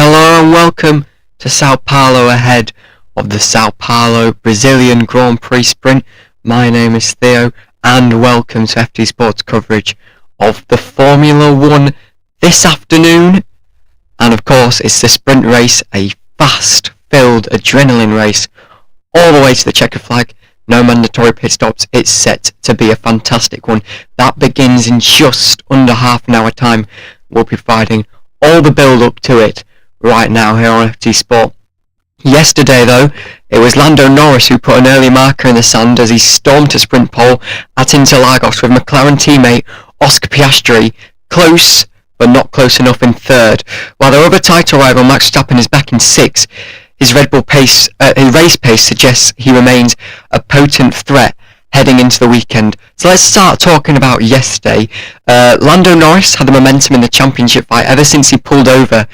Hello and welcome to Sao Paulo ahead of the Sao Paulo Brazilian Grand Prix Sprint. My name is Theo and welcome to FT Sports coverage of the Formula 1 this afternoon. And of course it's the sprint race, a fast-filled adrenaline race all the way to the checkered flag. No mandatory pit stops. It's set to be a fantastic one. That begins in just under half an hour time. We'll be providing all the build up to it right now here on FT Sport. Yesterday though, it was Lando Norris who put an early marker in the sand as he stormed to sprint pole at Interlagos with McLaren teammate Oscar Piastri close but not close enough in third, while their other title rival Max Verstappen is back in sixth. His Red Bull pace, his race pace suggests he remains a potent threat heading into the weekend. So let's start talking about yesterday. Lando Norris had the momentum in the championship fight ever since he pulled over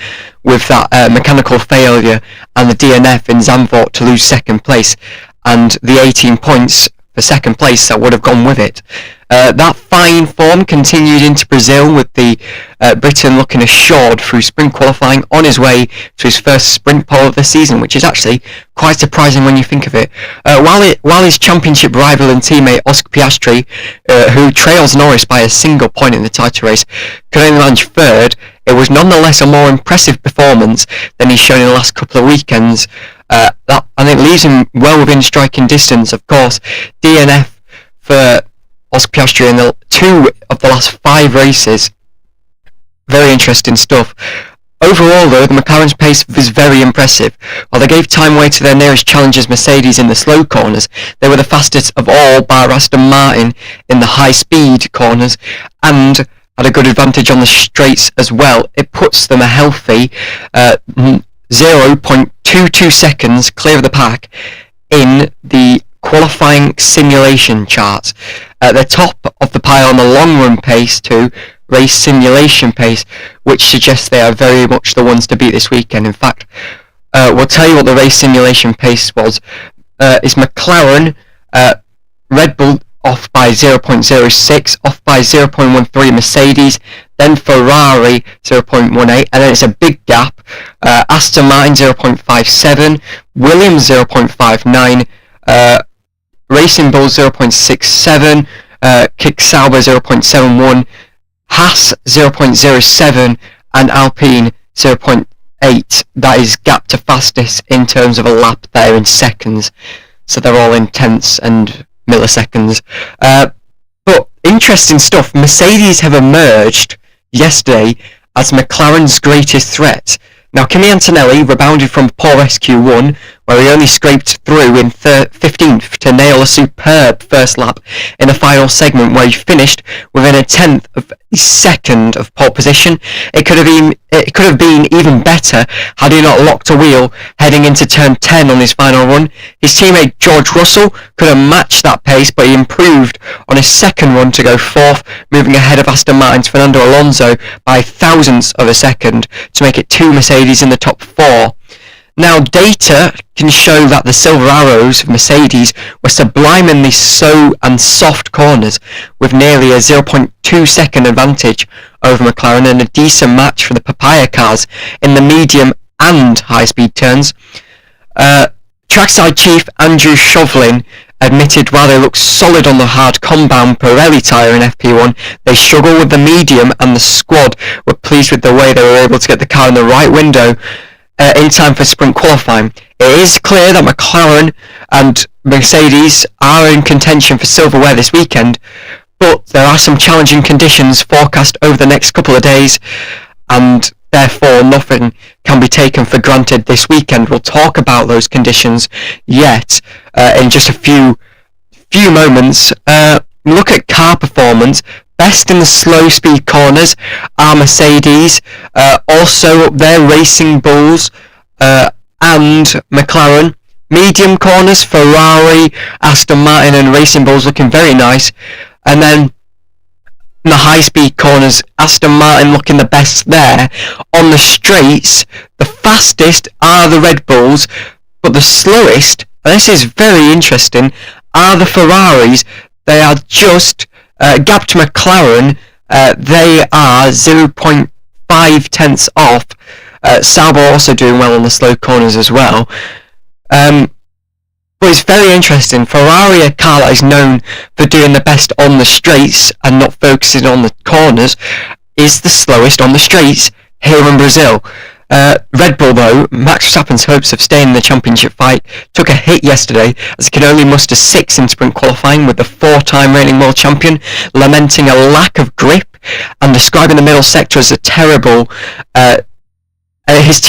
with that mechanical failure and the DNF in Zandvoort to lose second place, and the 18 points for second place that would have gone with it. That fine form continued into Brazil with the Briton looking assured through sprint qualifying on his way to his first sprint pole of the season, which is actually quite surprising when you think of it. While his championship rival and teammate Oscar Piastri, who trails Norris by a single point in the title race, could only manage third, it was nonetheless a more impressive performance than he's shown in the last couple of weekends. And it leaves him well within striking distance. Of course, DNF for Oscar Piastri in the 2 of the last 5 races. Very interesting stuff. Overall though, the McLaren's pace was very impressive. While they gave time away to their nearest challengers Mercedes in the slow corners, they were the fastest of all bar Aston Martin in the high speed corners and had a good advantage on the straights as well. It puts them a healthy 0.22 seconds clear of the pack in the qualifying simulation charts. At the top of the pile on the long run pace to race simulation pace, which suggests they are very much the ones to beat this weekend. In fact, we'll tell you what the race simulation pace was. Is McLaren, Red Bull off by 0.06, off by 0.13 Mercedes, then Ferrari 0.18, and then it's a big gap. Aston Martin 0.57, Williams 0.59, Racing Bull 0.67, Kick Sauber 0.71, Haas 0.07, and Alpine 0.8. That is gap to fastest in terms of a lap there in seconds. So they're all in tenths and milliseconds. But interesting stuff. Mercedes have emerged yesterday as McLaren's greatest threat. Now, Kimi Antonelli rebounded from poor SQ1, where he only scraped through in 15th to nail a superb first lap in the final segment, where he finished within a tenth of a second of pole position. It could have been even better had he not locked a wheel heading into turn 10 on his final run. His teammate George Russell could have matched that pace, but he improved on his second run to go fourth, moving ahead of Aston Martin's Fernando Alonso by thousandths of a second to make it 2 Mercedes in the top 4. Now, data can show that the Silver Arrows of Mercedes were sublimely slow and soft corners, with nearly a 0.2 second advantage over McLaren and a decent match for the Papaya cars in the medium and high-speed turns. Trackside chief Andrew Shovlin admitted while they looked solid on the hard compound Pirelli tyre in FP1, they struggled with the medium, and the squad were pleased with the way they were able to get the car in the right window in time for sprint qualifying. It is clear that McLaren and Mercedes are in contention for silverware this weekend, but there are some challenging conditions forecast over the next couple of days, and therefore nothing can be taken for granted this weekend. We'll talk about those conditions yet in just a few moments. Look at car performance. Best in the slow speed corners are Mercedes, also up there Racing Bulls and McLaren. Medium corners, Ferrari, Aston Martin and Racing Bulls looking very nice. And then in the high speed corners, Aston Martin looking the best there. On the straights, the fastest are the Red Bulls, but the slowest, and this is very interesting, are the Ferraris. They are just gap to McLaren, they are 0.5 tenths off. Sauber also doing well on the slow corners as well. But it's very interesting. Ferrari, a car that is known for doing the best on the straights and not focusing on the corners, is the slowest on the straights here in Brazil. Red Bull, though, Max Verstappen's hopes of staying in the championship fight took a hit yesterday as he could only muster 6 in sprint qualifying, with the 4-time reigning world champion lamenting a lack of grip and describing the middle sector as a terrible. His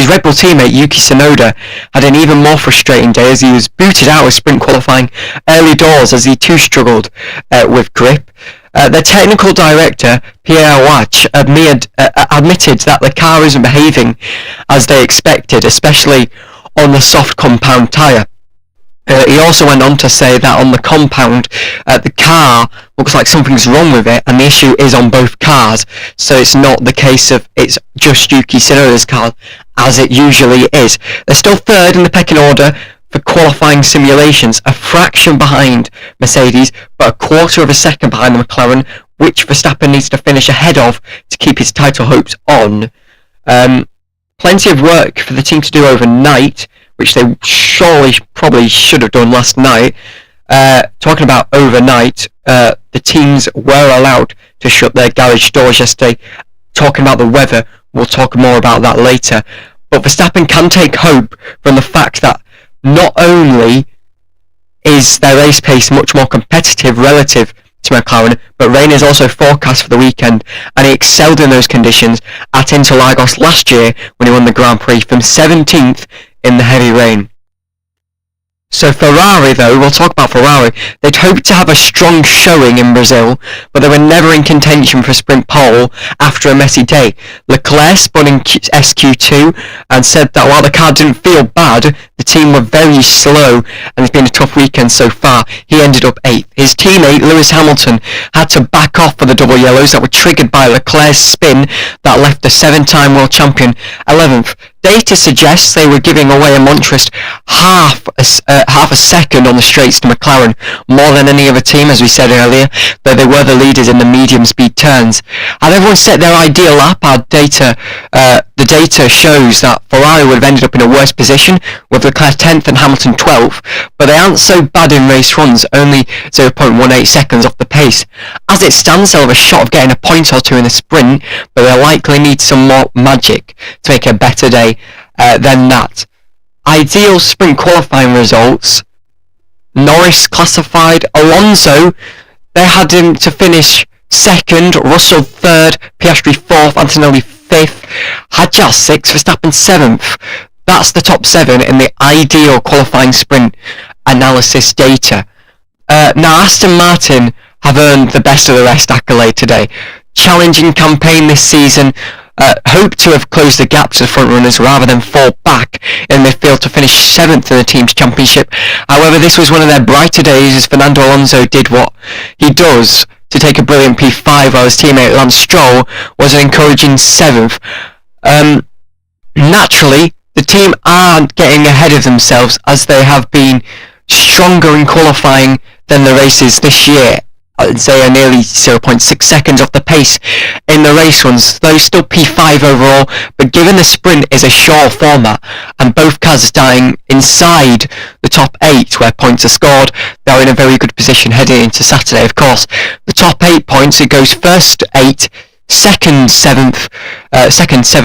Red Bull teammate Yuki Tsunoda, had an even more frustrating day as he was booted out of sprint qualifying early doors as he too struggled with grip. The technical director, Pierre Watch, admitted that the car isn't behaving as they expected, especially on the soft compound tyre. He also went on to say that on the compound, the car looks like something's wrong with it, and the issue is on both cars, so it's not the case of it's just Yuki Tsunoda's car, as it usually is. They're still third in the pecking order for qualifying simulations, a fraction behind Mercedes, but a quarter of a second behind the McLaren, which Verstappen needs to finish ahead of to keep his title hopes on. Plenty of work for the team to do overnight, which they probably should have done last night. Talking about overnight, the teams were allowed to shut their garage doors yesterday. Talking about the weather, we'll talk more about that later. But Verstappen can take hope from the fact that not only is their race pace much more competitive relative to McLaren, but rain is also forecast for the weekend, and he excelled in those conditions at Interlagos last year when he won the Grand Prix from 17th in the heavy rain. So Ferrari, though, we'll talk about Ferrari. They'd hoped to have a strong showing in Brazil, but they were never in contention for a sprint pole after a messy day. Leclerc spun in SQ2 and said that while the car didn't feel bad, the team were very slow and it's been a tough weekend so far. He ended up 8th. His teammate, Lewis Hamilton, had to back off for the double yellows that were triggered by Leclerc's spin that left the 7-time world champion 11th. Data suggests they were giving away a monstrous half a second on the straights to McLaren, more than any other team, as we said earlier, though they were the leaders in the medium speed turns. Had everyone set their ideal lap, the data shows that Ferrari would have ended up in a worse position, with Leclerc 10th and Hamilton 12th, but they aren't so bad in race runs, only 0.18 seconds off the pace. As it stands, they'll have a shot of getting a point or two in the sprint, but they'll likely need some more magic to make a better day than that. Ideal sprint qualifying results: Norris classified, Alonso, they had him to finish 2nd, Russell 3rd, Piastri 4th, Antonelli 5th, Hadjar 6th, Verstappen 7th. That's the top 7 in the ideal qualifying sprint analysis data. Now Aston Martin have earned the best of the rest accolade today. Challenging campaign this season, hope to have closed the gap to the front runners rather than fall back in midfield to finish 7th in the team's championship. However, this was one of their brighter days as Fernando Alonso did what he does to take a brilliant P5, while his teammate Lance Stroll was an encouraging 7th. Naturally, the team aren't getting ahead of themselves as they have been stronger in qualifying than the races this year. I'd say are nearly 0.6 seconds off the pace in the race runs, though still P5 overall, but given the sprint is a short format and both cars are starting inside the top 8 where points are scored, they're in a very good position heading into Saturday. Of course, the top 8 points, it goes first 8, second 7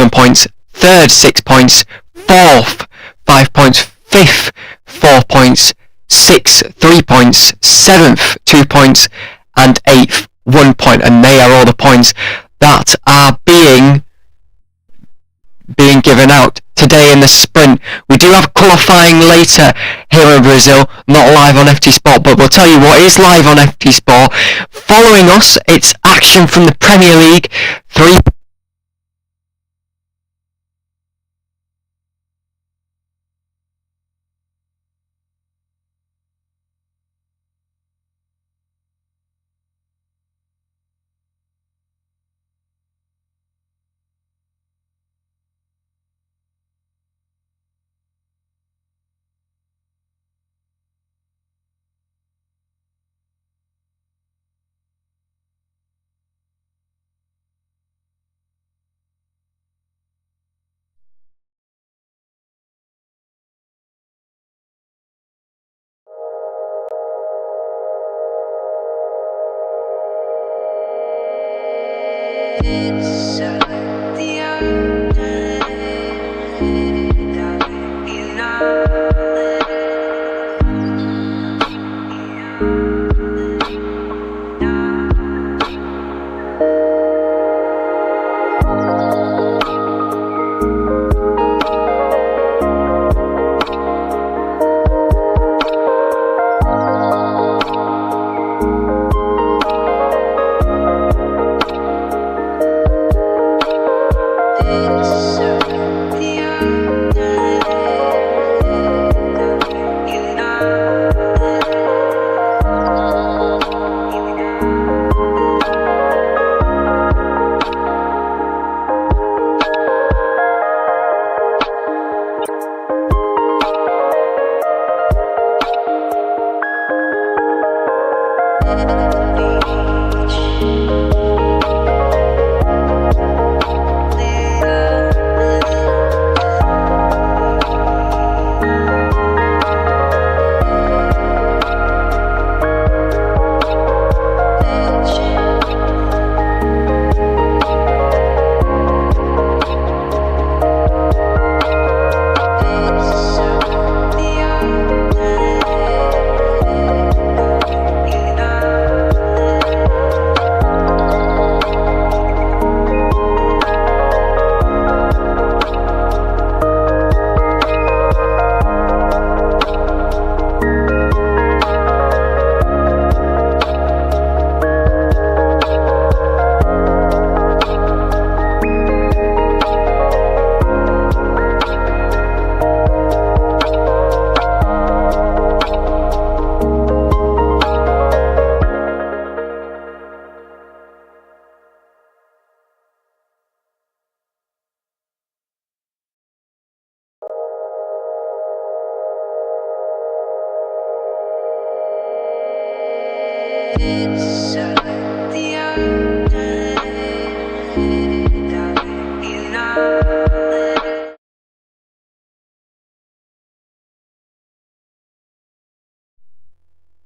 points, third 6 points, fourth 5 points, fifth 4 points, 6th 3 points, 7th 2 points, and 8th 1 point, and they are all the points that are being given out today in the sprint. We do have qualifying later here in Brazil, not live on FT Sport, but we'll tell you what is live on FT Sport. Following us, it's action from the Premier League. 3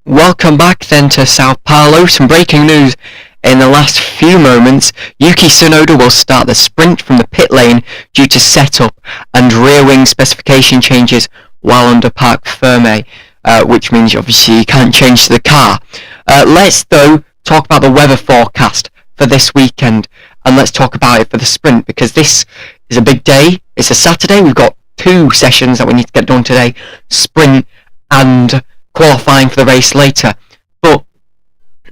Welcome back then to Sao Paulo. Some breaking news in the last few moments. Yuki Tsunoda will start the sprint from the pit lane due to setup and rear wing specification changes while under parc fermé, which means obviously you can't change the car. Let's though talk about the weather forecast for this weekend, and let's talk about it for the sprint, because this is a big day. It's a Saturday. We've got two sessions that we need to get done today, sprint and qualifying for the race later. But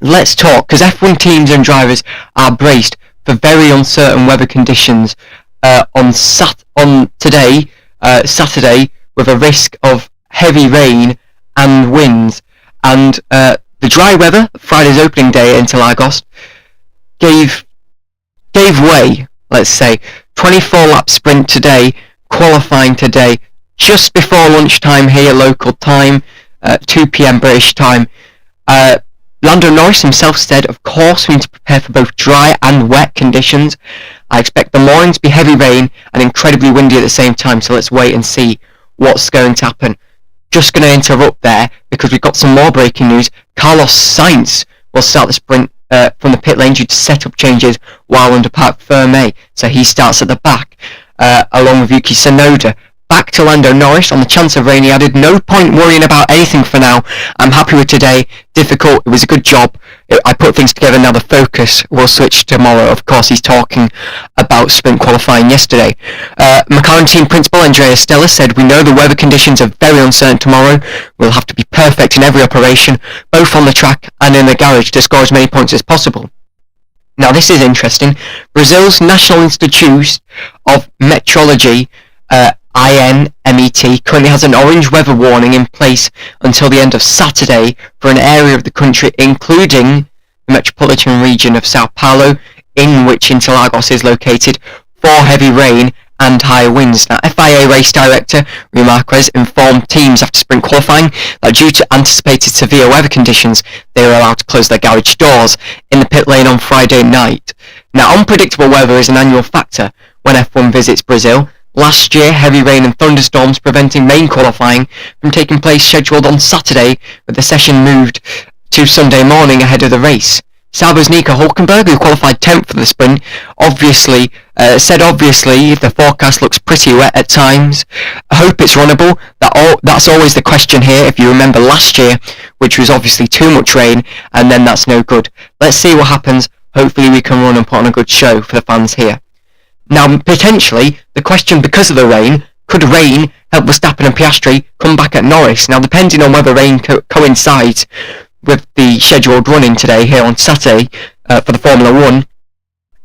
let's talk, because F1 teams and drivers are braced for very uncertain weather conditions on Saturday, with a risk of heavy rain and winds. And the dry weather, Friday's opening day in Lagos, gave way, let's say. 24-lap sprint today, qualifying today, just before lunchtime here, local time, 2 p.m. British time. Lando Norris himself said, of course we need to prepare for both dry and wet conditions. I expect the morning to be heavy rain and incredibly windy at the same time, so let's wait and see what's going to happen. Just going to interrupt there because we've got some more breaking news. Carlos Sainz will start the sprint from the pit lane due to setup changes while under parc fermé, so he starts at the back along with Yuki Tsunoda. Back to Lando Norris. On the chance of rain, he added, no point worrying about anything for now. I'm happy with today. Difficult. It was a good job. I put things together. Now the focus will switch tomorrow. Of course, he's talking about sprint qualifying yesterday. McLaren team principal Andrea Stella said, we know the weather conditions are very uncertain tomorrow. We'll have to be perfect in every operation, both on the track and in the garage, to score as many points as possible. Now this is interesting. Brazil's National Institute of Meteorology, INMET, currently has an orange weather warning in place until the end of Saturday for an area of the country, including the metropolitan region of Sao Paulo, in which Interlagos is located, for heavy rain and high winds. Now, FIA race director Rui Marquez informed teams after sprint qualifying that due to anticipated severe weather conditions, they were allowed to close their garage doors in the pit lane on Friday night. Now, unpredictable weather is an annual factor when F1 visits Brazil. Last year, heavy rain and thunderstorms preventing main qualifying from taking place scheduled on Saturday, with the session moved to Sunday morning ahead of the race. Sauber's Nico Hülkenberg, who qualified 10th for the sprint, said if the forecast looks pretty wet at times, I hope it's runnable. That's always the question here, if you remember last year, which was obviously too much rain, and then that's no good. Let's see what happens. Hopefully we can run and put on a good show for the fans here. Now, potentially, the question, because of the rain, could rain help Verstappen and Piastri come back at Norris? Now, depending on whether rain coincides with the scheduled run-in today here on Saturday for the Formula 1,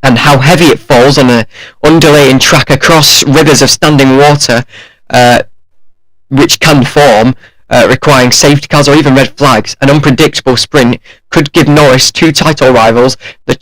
and how heavy it falls on an undulating track across rivers of standing water, which can form, requiring safety cars or even red flags, an unpredictable sprint could give Norris's two title rivals the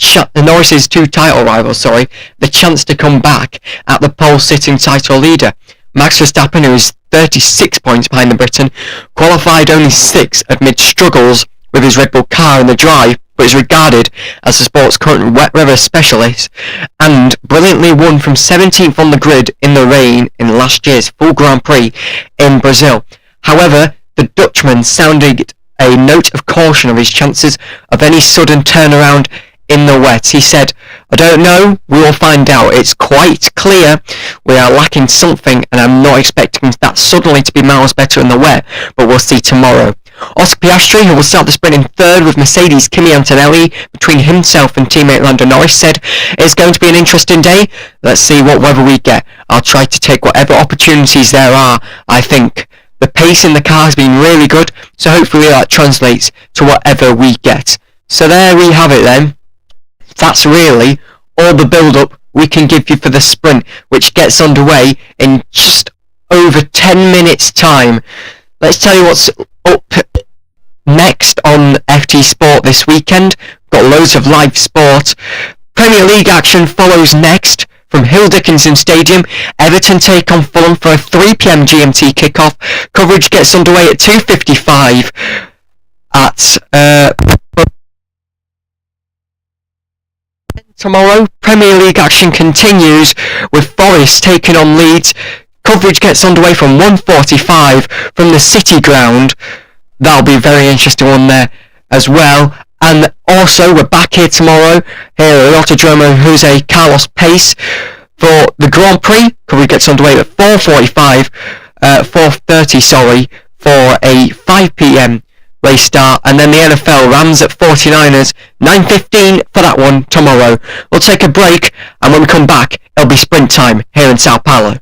chance to come back at the pole-sitting title leader. Max Verstappen, who is 36 points behind the Briton, qualified only 6th amid struggles with his Red Bull car in the drive, but is regarded as the sport's current wet weather specialist, and brilliantly won from 17th on the grid in the rain in last year's full Grand Prix in Brazil. However, the Dutchman sounded a note of caution of his chances of any sudden turnaround in the wet. He said, "I don't know, we will find out. It's quite clear we are lacking something, and I'm not expecting that suddenly to be miles better in the wet, but we'll see tomorrow." Oscar Piastri, who will start the sprint in third with Mercedes' Kimi Antonelli between himself and teammate Lando Norris, said, "It's going to be an interesting day. Let's see what weather we get. I'll try to take whatever opportunities there are. I think the pace in the car has been really good, so hopefully that translates to whatever we get." So there we have it then. That's really all the build-up we can give you for the sprint, which gets underway in just over 10 minutes' time. Let's tell you what's up next on FT Sport this weekend. Got loads of live sport. Premier League action follows next from Hill Dickinson Stadium. Everton take on Fulham for a 3 p.m. GMT kickoff. Coverage gets underway at 2:55 at tomorrow. Premier League action continues with Forest taking on Leeds. Coverage gets underway from 1:45 from the City Ground. That'll be a very interesting one there as well. And also, we're back here tomorrow, here at Autodromo Jose Carlos Pace for the Grand Prix. Coverage gets underway at 4:30, for a 5 p.m. race start. And then the NFL Rams at 49ers, 9:15 for that one tomorrow. We'll take a break, and when we come back, it'll be sprint time here in Sao Paulo.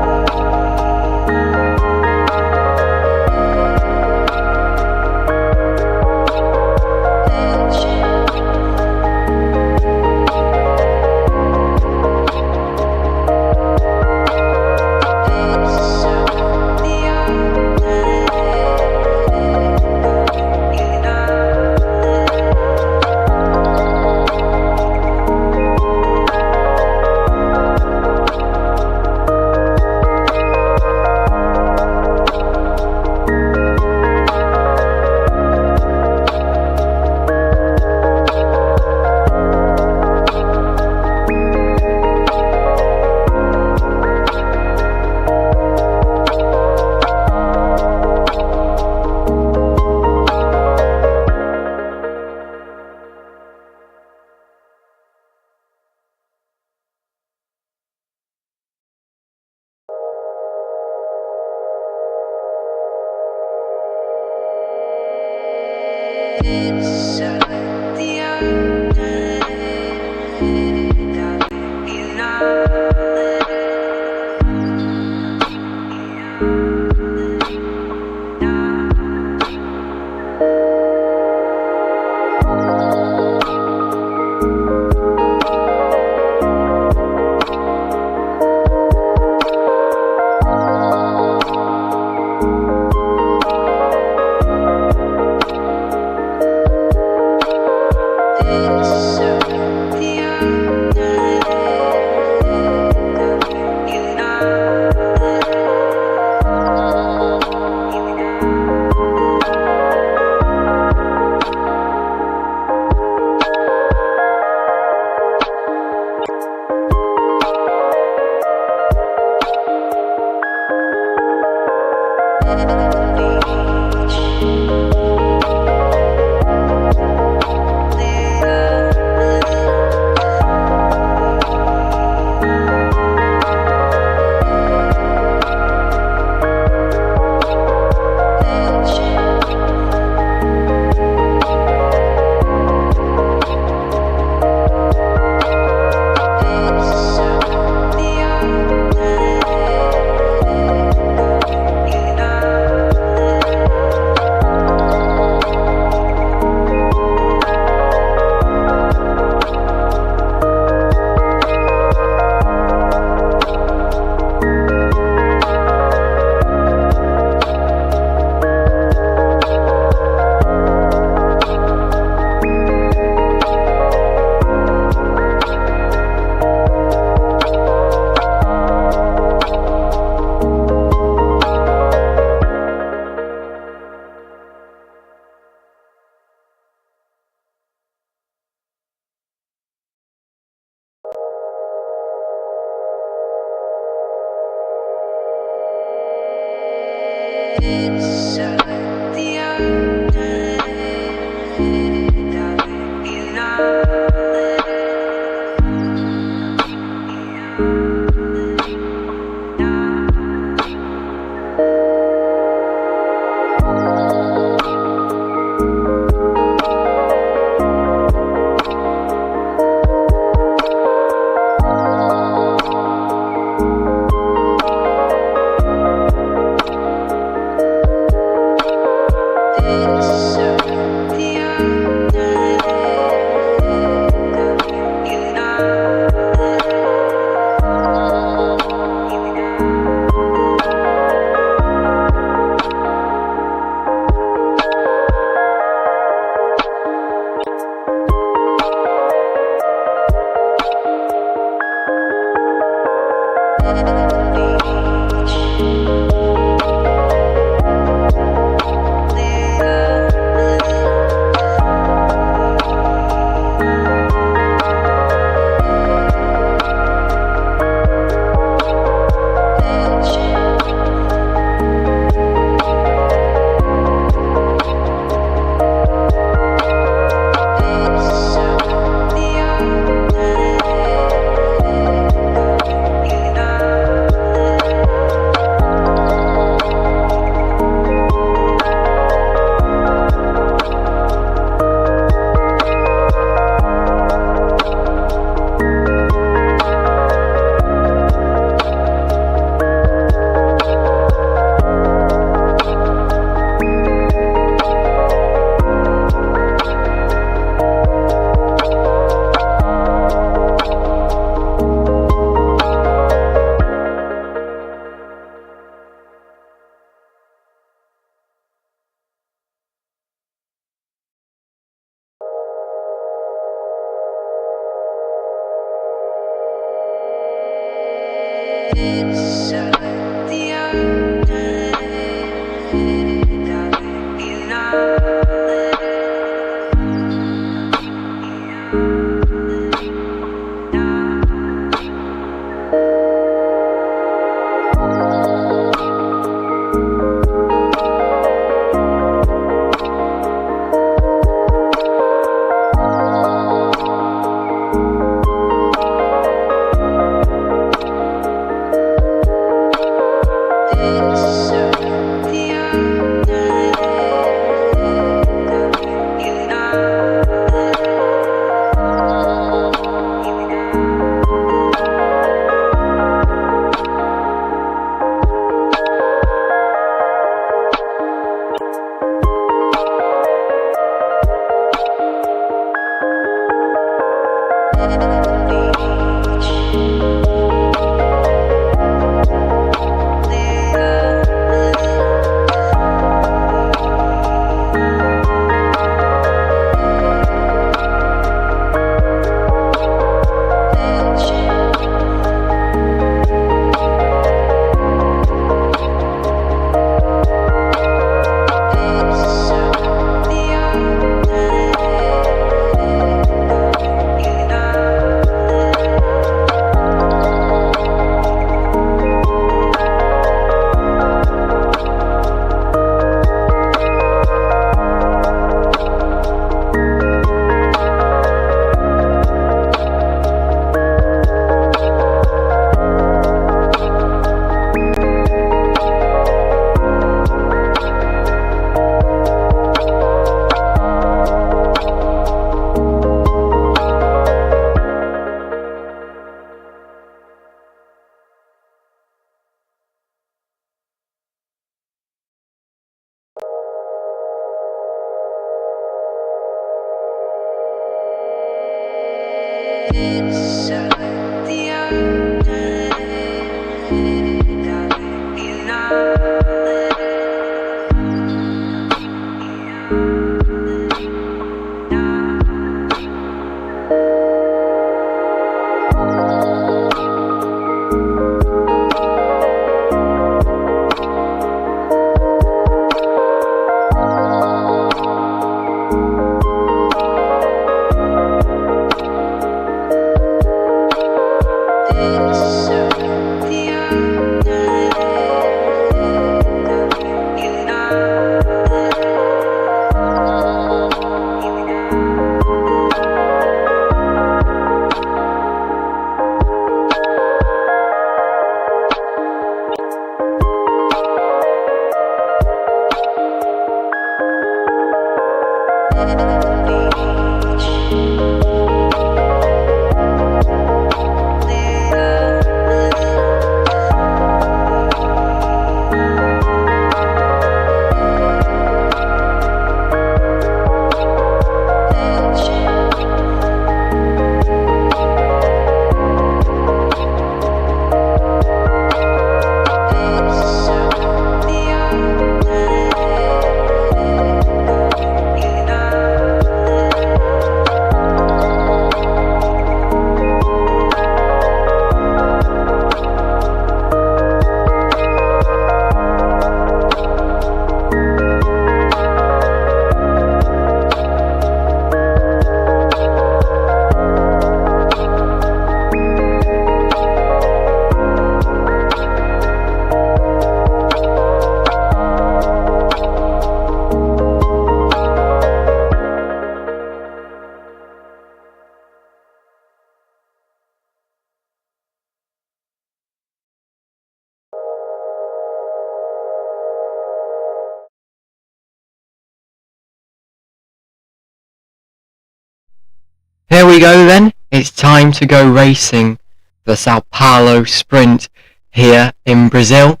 Here we go then, it's time to go racing the Sao Paulo Sprint here in Brazil.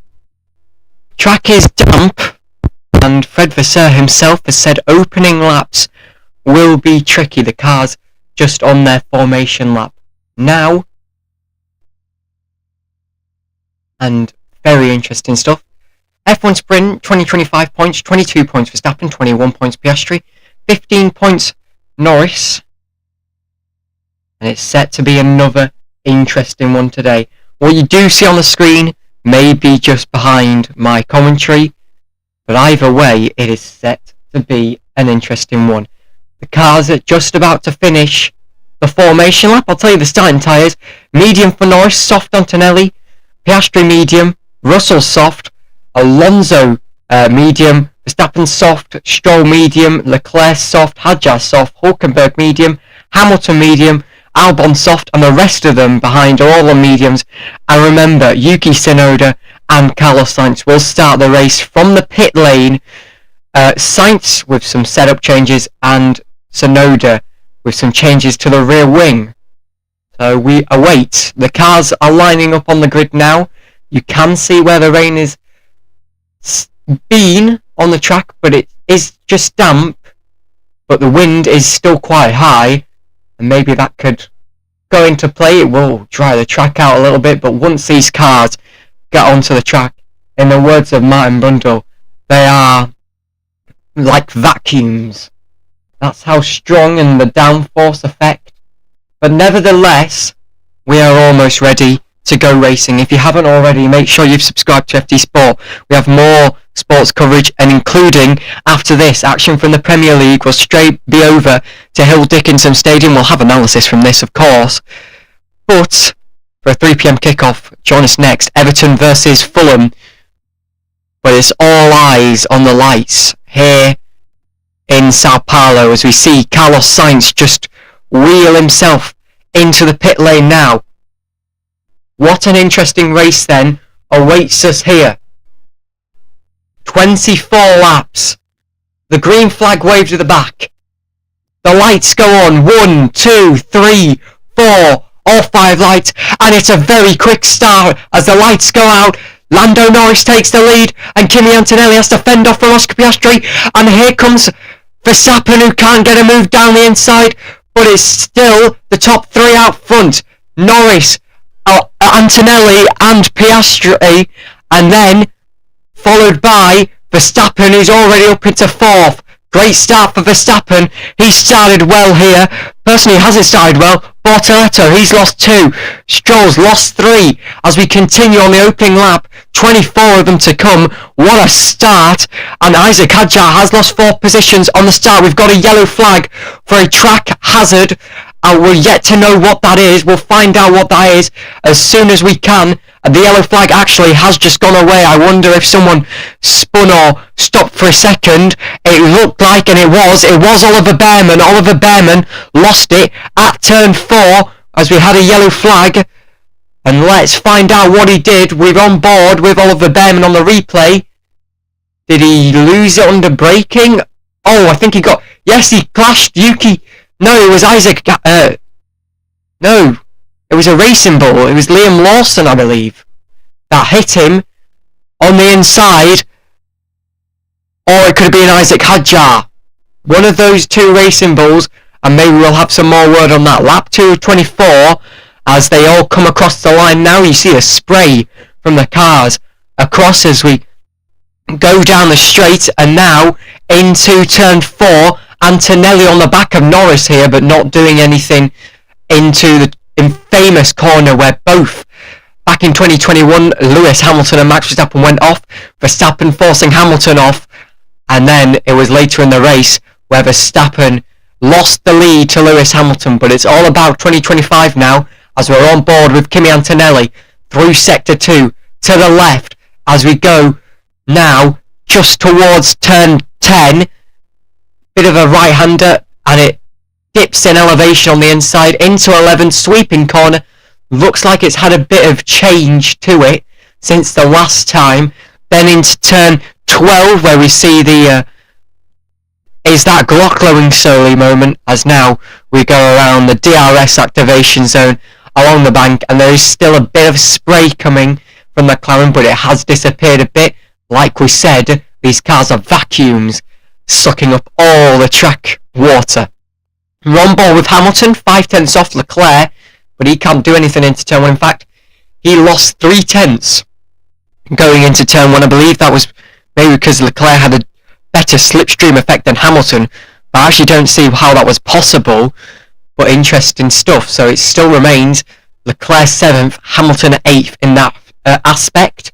Track is damp and Fred Vasseur himself has said opening laps will be tricky, the cars just on their formation lap now. And very interesting stuff. F1 Sprint, 20-25 points, 22 points Verstappen, 21 points Piastri, 15 points Norris. And it's set to be another interesting one today. What you do see on the screen may be just behind my commentary, but either way, it is set to be an interesting one. The cars are just about to finish the formation lap. I'll tell you the starting tyres. Medium for Norris, soft Antonelli, Piastri medium, Russell soft, Alonso medium, Verstappen soft, Stroll medium, Leclerc soft, Hadjar soft, Hulkenberg medium, Hamilton medium, Albon soft, and the rest of them behind are all the mediums. And remember, Yuki Tsunoda and Carlos Sainz will start the race from the pit lane. Sainz with some setup changes and Tsunoda with some changes to the rear wing. So we await. The cars are lining up on the grid now. You can see where the rain is been on the track, but it is just damp. But the wind is still quite high, and maybe that could go into play. It will dry the track out a little bit, but once these cars get onto the track, in the words of Martin Brundle, they are like vacuums. That's how strong and the downforce effect. But nevertheless, we are almost ready to go racing. If you haven't already, make sure you've subscribed to FD Sport. We have more sports coverage, and including after this, action from the Premier League will straight be over to Hill Dickinson Stadium. We'll have analysis from this, of course. But for a 3 p.m. kickoff, join us next. Everton versus Fulham. But it's all eyes on the lights here in Sao Paulo as we see Carlos Sainz just wheel himself into the pit lane now. What an interesting race then awaits us here. 24 laps. The green flag waved at the back. The lights go on. 1, 2, 3, 4, all 5 lights, and it's a very quick start as the lights go out. Lando Norris takes the lead, and Kimi Antonelli has to fend off from Oscar Piastri, and here comes Verstappen, who can't get a move down the inside, but it's still the top 3 out front. Norris, Antonelli and Piastri, and then followed by Verstappen, who's already up into 4th. Great start for Verstappen. He started well here. Personally, he hasn't started well. Bortoletto, he's lost 2. Stroll's lost 3. As we continue on the opening lap, 24 of them to come. What a start. And Isaac Hadjar has lost 4 positions on the start. We've got a yellow flag for a track hazard. We're yet to know what that is. We'll find out what that is as soon as we can. The yellow flag actually has just gone away. I wonder if someone spun or stopped for a second. It looked like, and it was Oliver Behrman. Oliver Behrman lost it at turn 4 as we had a yellow flag. And let's find out what he did. We're on board with Oliver Behrman on the replay. Did he lose it under braking? Oh, I think he got... Yes, he clashed Yuki... No, it was Isaac... No, it was a racing ball. It was Liam Lawson, I believe, that hit him on the inside. Or it could have been Isaac Hadjar. One of those 2 racing balls, and maybe we'll have some more word on that. Lap 2 of 24, as they all come across the line now. You see the spray from the cars across as we go down the straight, and now into turn 4. Antonelli on the back of Norris here, but not doing anything into the infamous corner where both, back in 2021, Lewis Hamilton and Max Verstappen went off. Verstappen forcing Hamilton off, and then it was later in the race where Verstappen lost the lead to Lewis Hamilton. But it's all about 2025 now, as we're on board with Kimi Antonelli through sector 2 to the left as we go now just towards turn 10. Bit of a right-hander, and it dips in elevation on the inside into 11, sweeping corner. Looks like it's had a bit of change to it since the last time. Then into turn 12, where we see the is that Glock glowing slowly moment, as now we go around the DRS activation zone along the bank, and there is still a bit of spray coming from the McLaren, but it has disappeared a bit. Like we said, these cars are vacuums, sucking up all the track water. We're on board with Hamilton, 5/10 off Leclerc, but he can't do anything into turn 1. In fact, he lost 3/10 going into turn 1. I believe that was maybe because Leclerc had a better slipstream effect than Hamilton, but I actually don't see how that was possible, but interesting stuff. So it still remains Leclerc 7th, Hamilton 8th in that aspect.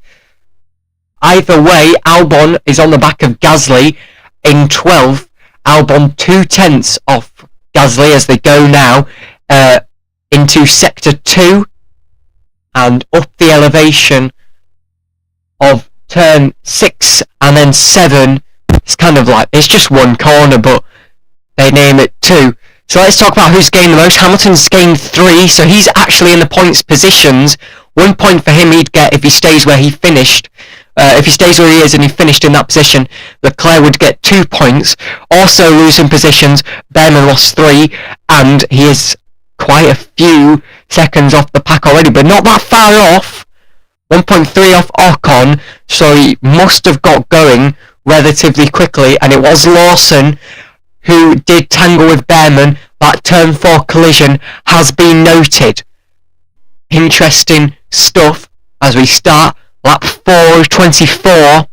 Either way, Albon is on the back of Gasly in 12th. Albon 2/10 off Gasly as they go now into sector 2 and up the elevation of turn 6 and then 7. It's kind of like, it's just one corner, but they name it 2. So let's talk about who's gained the most. Hamilton's gained 3, so he's actually in the points positions. 1 point for him he'd get if he stays where he finished. If he stays where he is and he finished in that position, Leclerc would get 2 points. Also losing positions, Behrman lost 3, and he is quite a few seconds off the pack already, but not that far off. 1.3 off Ocon, so he must have got going relatively quickly, and it was Lawson who did tangle with Behrman. That turn 4 collision has been noted. Interesting stuff as we start lap 4 of 24.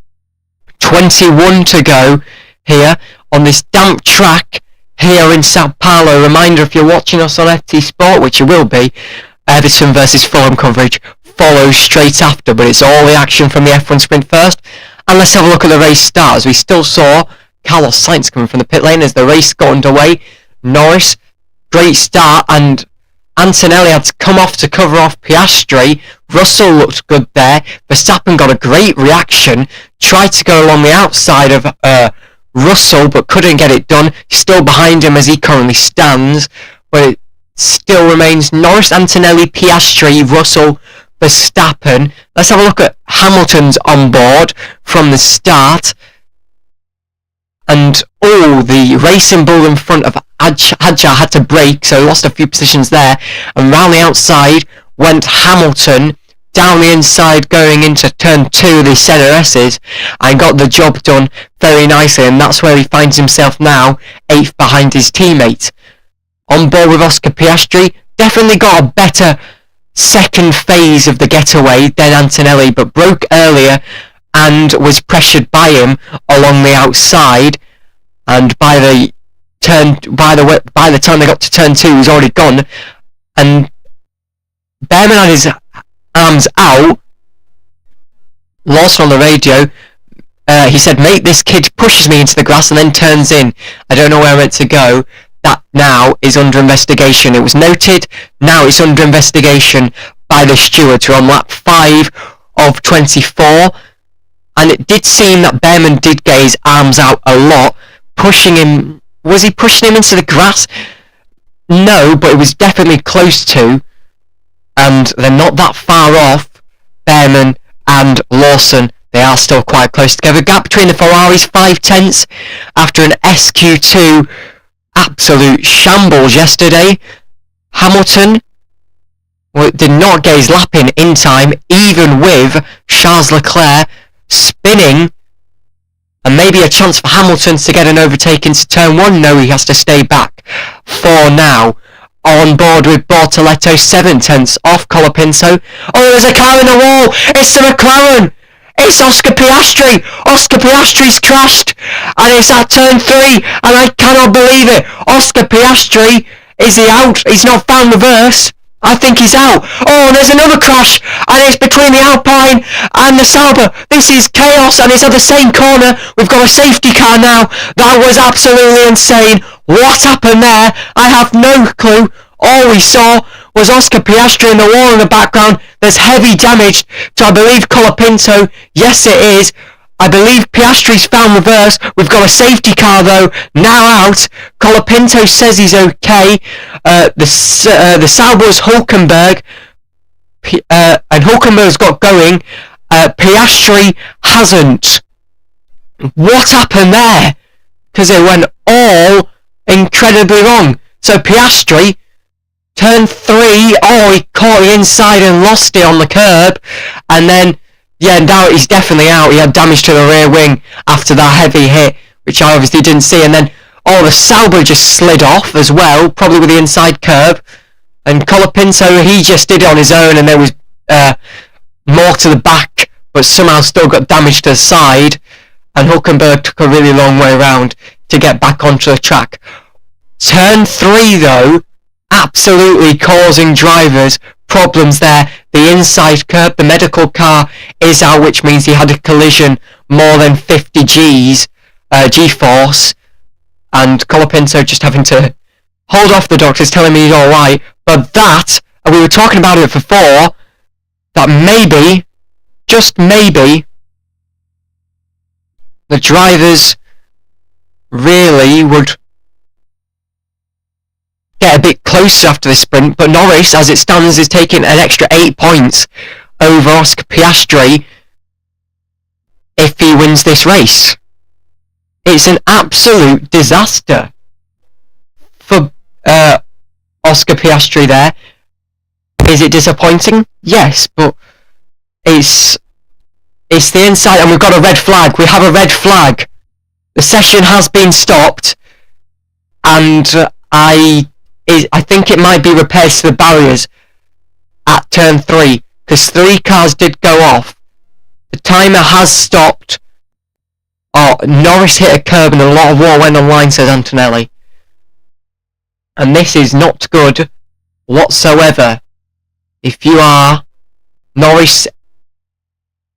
21 to go here on this damp track here in Sao Paulo. Reminder, if you're watching us on FT Sport, which you will be, Everton versus Fulham coverage follows straight after, but it's all the action from the F1 sprint first. And let's have a look at the race start, as we still saw Carlos Sainz coming from the pit lane as the race got underway. Norris, great start, and Antonelli had to come off to cover off Piastri. Russell looked good there. Verstappen got a great reaction, tried to go along the outside of Russell, but couldn't get it done. Still behind him as he currently stands, but it still remains Norris, Antonelli, Piastri, Russell, Verstappen. Let's have a look at Hamilton's on board from the start. And the Racing Bull in front of Hadjar had to brake, so he lost a few positions there. And round the outside went Hamilton, down the inside going into turn 2, the ZRSs, and got the job done very nicely. And that's where he finds himself now, 8th behind his teammate. On board with Oscar Piastri, definitely got a better second phase of the getaway than Antonelli, but broke earlier and was pressured by him along the outside, and by the time they got to turn 2 he was already gone, and Behrman had his arms out. Lawson on the radio, he said, "Mate, this kid pushes me into the grass and then turns in. I don't know where I'm meant to go. That now is under investigation." It was noted, now it's under investigation by the stewards. We're on lap 5 of 24. And it did seem that Behrman did get his arms out a lot, pushing him. Was he pushing him into the grass? No, but it was definitely close to. And they're not that far off, Behrman and Lawson. They are still quite close together. Gap between the Ferraris, 5/10 after an SQ2 absolute shambles yesterday. Hamilton did not get his lap in time, even with Charles Leclerc spinning, and maybe a chance for Hamilton to get an overtake into turn 1. No, he has to stay back for now. On board with Bortoletto, 7/10 off Colapinto. Oh, there's a car in the wall. It's the McLaren. It's Oscar Piastri. Oscar Piastri's crashed, and it's at turn 3, and I cannot believe it. Oscar Piastri, is he out? He's not found reverse. I think he's out. Oh, there's another crash, and it's between the Alpine and the Sauber. This is chaos, and it's at the same corner. We've got a safety car now. That was absolutely insane. What happened there? I have no clue. All we saw was Oscar Piastri in the wall in the background. There's heavy damage to, I believe, Colapinto. Yes, it is. I believe Piastri's found reverse. We've got a safety car though now out. Colapinto says he's okay. The Sauber's Hulkenberg, and Hulkenberg's got going. Piastri hasn't. What happened there? Because it went all incredibly wrong. So Piastri, turn 3, he caught the inside and lost it on the curb, and then now he's definitely out. He had damage to the rear wing after that heavy hit, which I obviously didn't see, and then the Sauber just slid off as well, probably with the inside curb, and Colapinto, he just did it on his own, and there was more to the back, but somehow still got damage to the side, and Hulkenberg took a really long way around to get back onto the track. Turn 3 though, absolutely causing drivers problems there. The inside curb, the medical car is out, which means he had a collision more than 50 G-force, and Colapinto just having to hold off the doctors, telling me he's alright. But that, and we were talking about it before, that maybe, just maybe, the drivers really would get a bit closer after this sprint, but Norris, as it stands, is taking an extra 8 points over Oscar Piastri if he wins this race. It's an absolute disaster for Oscar Piastri there. Is it disappointing? Yes, but it's the inside, and we've got a red flag. We have a red flag. The session has been stopped, and I think it might be repairs to the barriers at turn 3, because 3 cars did go off. The timer has stopped. Oh, Norris hit a curb and a lot of water went online, says Antonelli. And this is not good whatsoever. If you are Norris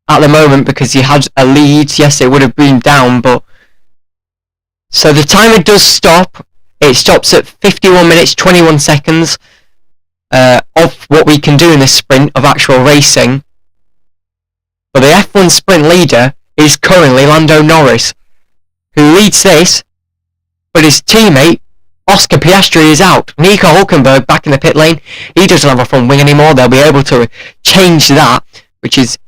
at the moment, because he had a lead, yes, it would have been down, but... So the timer does stop. It stops at 51 minutes, 21 seconds of what we can do in this sprint of actual racing. But the F1 sprint leader is currently Lando Norris, who leads this, but his teammate, Oscar Piastri, is out. Nico Hülkenberg back in the pit lane. He doesn't have a front wing anymore. They'll be able to change that, which is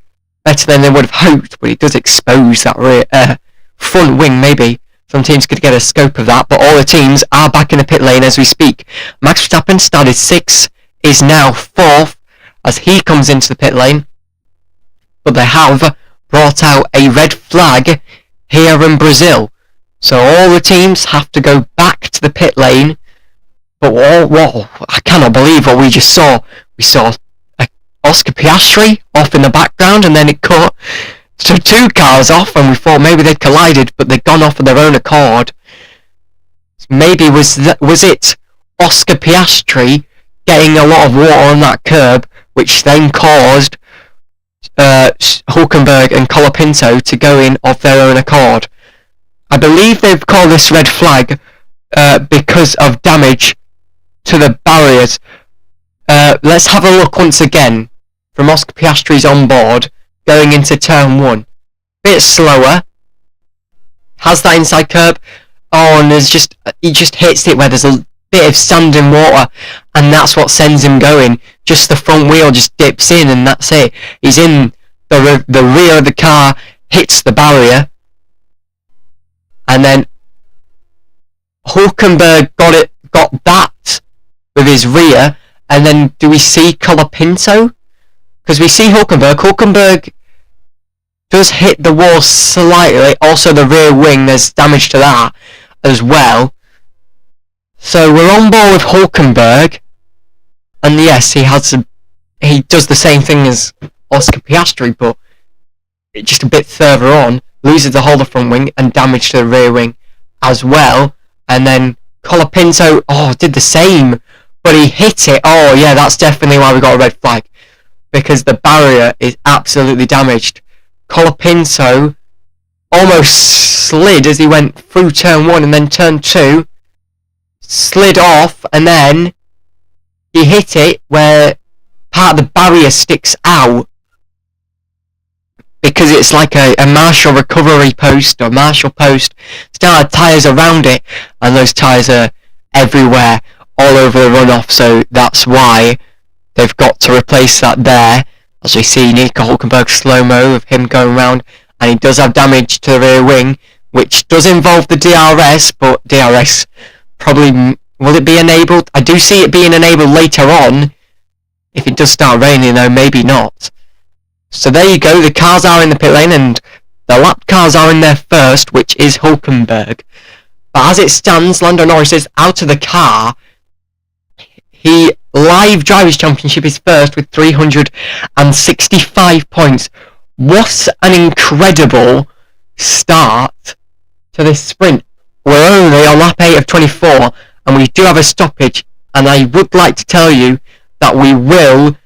better than they would have hoped, but it does expose that front wing, maybe. Some teams could get a scope of that, but all the teams are back in the pit lane as we speak. Max Verstappen started 6th, is now 4th as he comes into the pit lane. But they have brought out a red flag here in Brazil. So all the teams have to go back to the pit lane. But I cannot believe what we just saw. We saw Oscar Piastri off in the background, and then it cut to 2 cars off, and we thought maybe they'd collided, but they'd gone off of their own accord. Maybe was it Oscar Piastri getting a lot of water on that curb, which then caused Hülkenberg and Colapinto to go in of their own accord. I believe they've called this red flag because of damage to the barriers. Let's have a look once again from Oscar Piastri's on board going into turn 1. Bit slower. Has that inside curb. Oh, and he just hits it where there's a bit of sand and water, and that's what sends him going. Just the front wheel just dips in, and that's it. He's in the rear of the car, hits the barrier, and then Hülkenberg got that with his rear, and then do we see Colapinto? Because we see Hülkenberg does hit the wall slightly, also the rear wing, there's damage to that as well. So we're on board with Hülkenberg, and yes, he does the same thing as Oscar Piastri, but just a bit further on, loses the whole of front wing and damage to the rear wing as well. And then Colapinto, did the same, but he hit it. Oh yeah, that's definitely why we got a red flag, because the barrier is absolutely damaged. Colapinto almost slid as he went through turn 1, and then turn 2 slid off, and then he hit it where part of the barrier sticks out, because it's like a Marshall recovery post or Marshall post. Still had tyres around it, and those tyres are everywhere, all over the runoff, so that's why they've got to replace that there. As we see Nico Hülkenberg slow-mo of him going around, and he does have damage to the rear wing, which does involve the DRS, but DRS probably, will it be enabled? I do see it being enabled later on. If it does start raining though, maybe not. So there you go, the cars are in the pit lane, and the lap cars are in there first, which is Hülkenberg. But as it stands, Lando Norris is out of the car. He live Drivers' Championship is first with 365 points. What an incredible start to this sprint. We're only on lap 8 of 24, and we do have a stoppage, and I would like to tell you that we will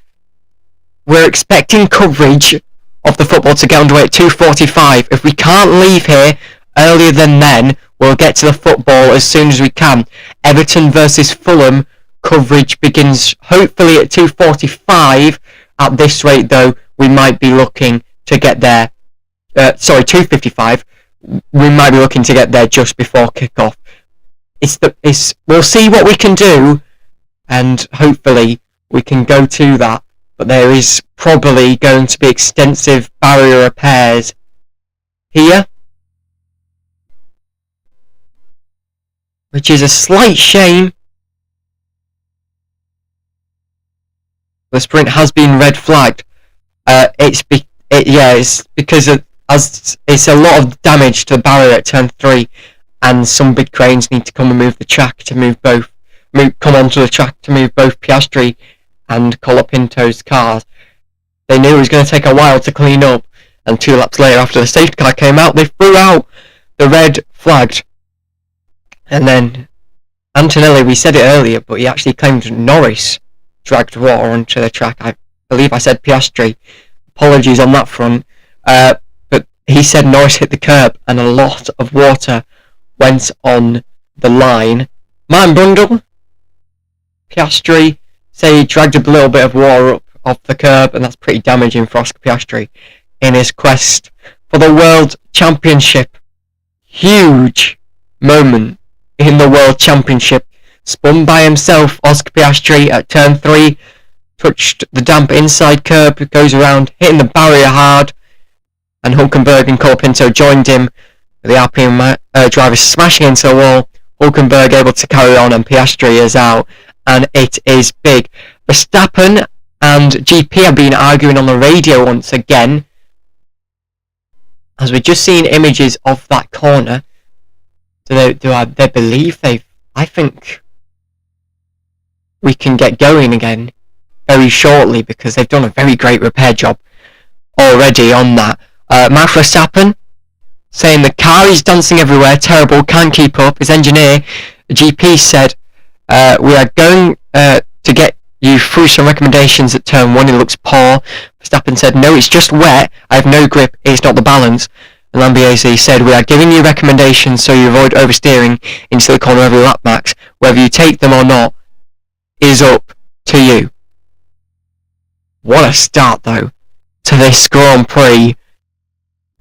we're expecting coverage of the football to get underway at 2:45. If we can't leave here earlier than then, we'll get to the football as soon as we can. Everton versus Fulham coverage begins hopefully at 2:45. At this rate, though, we might be looking to get there. 2:55. We might be looking to get there just before kick-off. We'll see what we can do, and hopefully we can go to that. But there is probably going to be extensive barrier repairs here, which is a slight shame. The sprint has been red flagged. It's because it's a lot of damage to the barrier at turn 3, and some big cranes need to come and move the track to come onto the track to move both Piastri and Colapinto's cars. They knew it was going to take a while to clean up, and 2 laps later, after the safety car came out, they threw out the red flagged. And then Antonelli, we said it earlier, but he actually claimed Norris dragged water onto the track. I believe I said Piastri. Apologies on that front. But he said Norris hit the curb and a lot of water went on the line. Martin Brundle, Piastri, say he dragged a little bit of water up off the curb, and that's pretty damaging for Oscar Piastri in his quest for the World Championship. Huge moment in the World Championship. Spun by himself, Oscar Piastri at turn 3, touched the damp inside curb, goes around, hitting the barrier hard, and Hulkenberg and Colapinto joined him. The Alpine driver smashing into the wall, Hulkenberg able to carry on, and Piastri is out, and it is big. Verstappen and GP have been arguing on the radio once again, as we've just seen images of that corner. They believe I think we can get going again very shortly, because they've done a very great repair job already on that. Max Verstappen saying the car is dancing everywhere, terrible, can't keep up. His engineer, GP, said, we are going to get you through some recommendations at turn 1, it looks poor. Verstappen said, no, it's just wet, I have no grip, it's not the balance. And Lambiase said, we are giving you recommendations so you avoid oversteering into the corner every lap, Max. Whether you take them or not is up to you. What a start, though, to this Grand Prix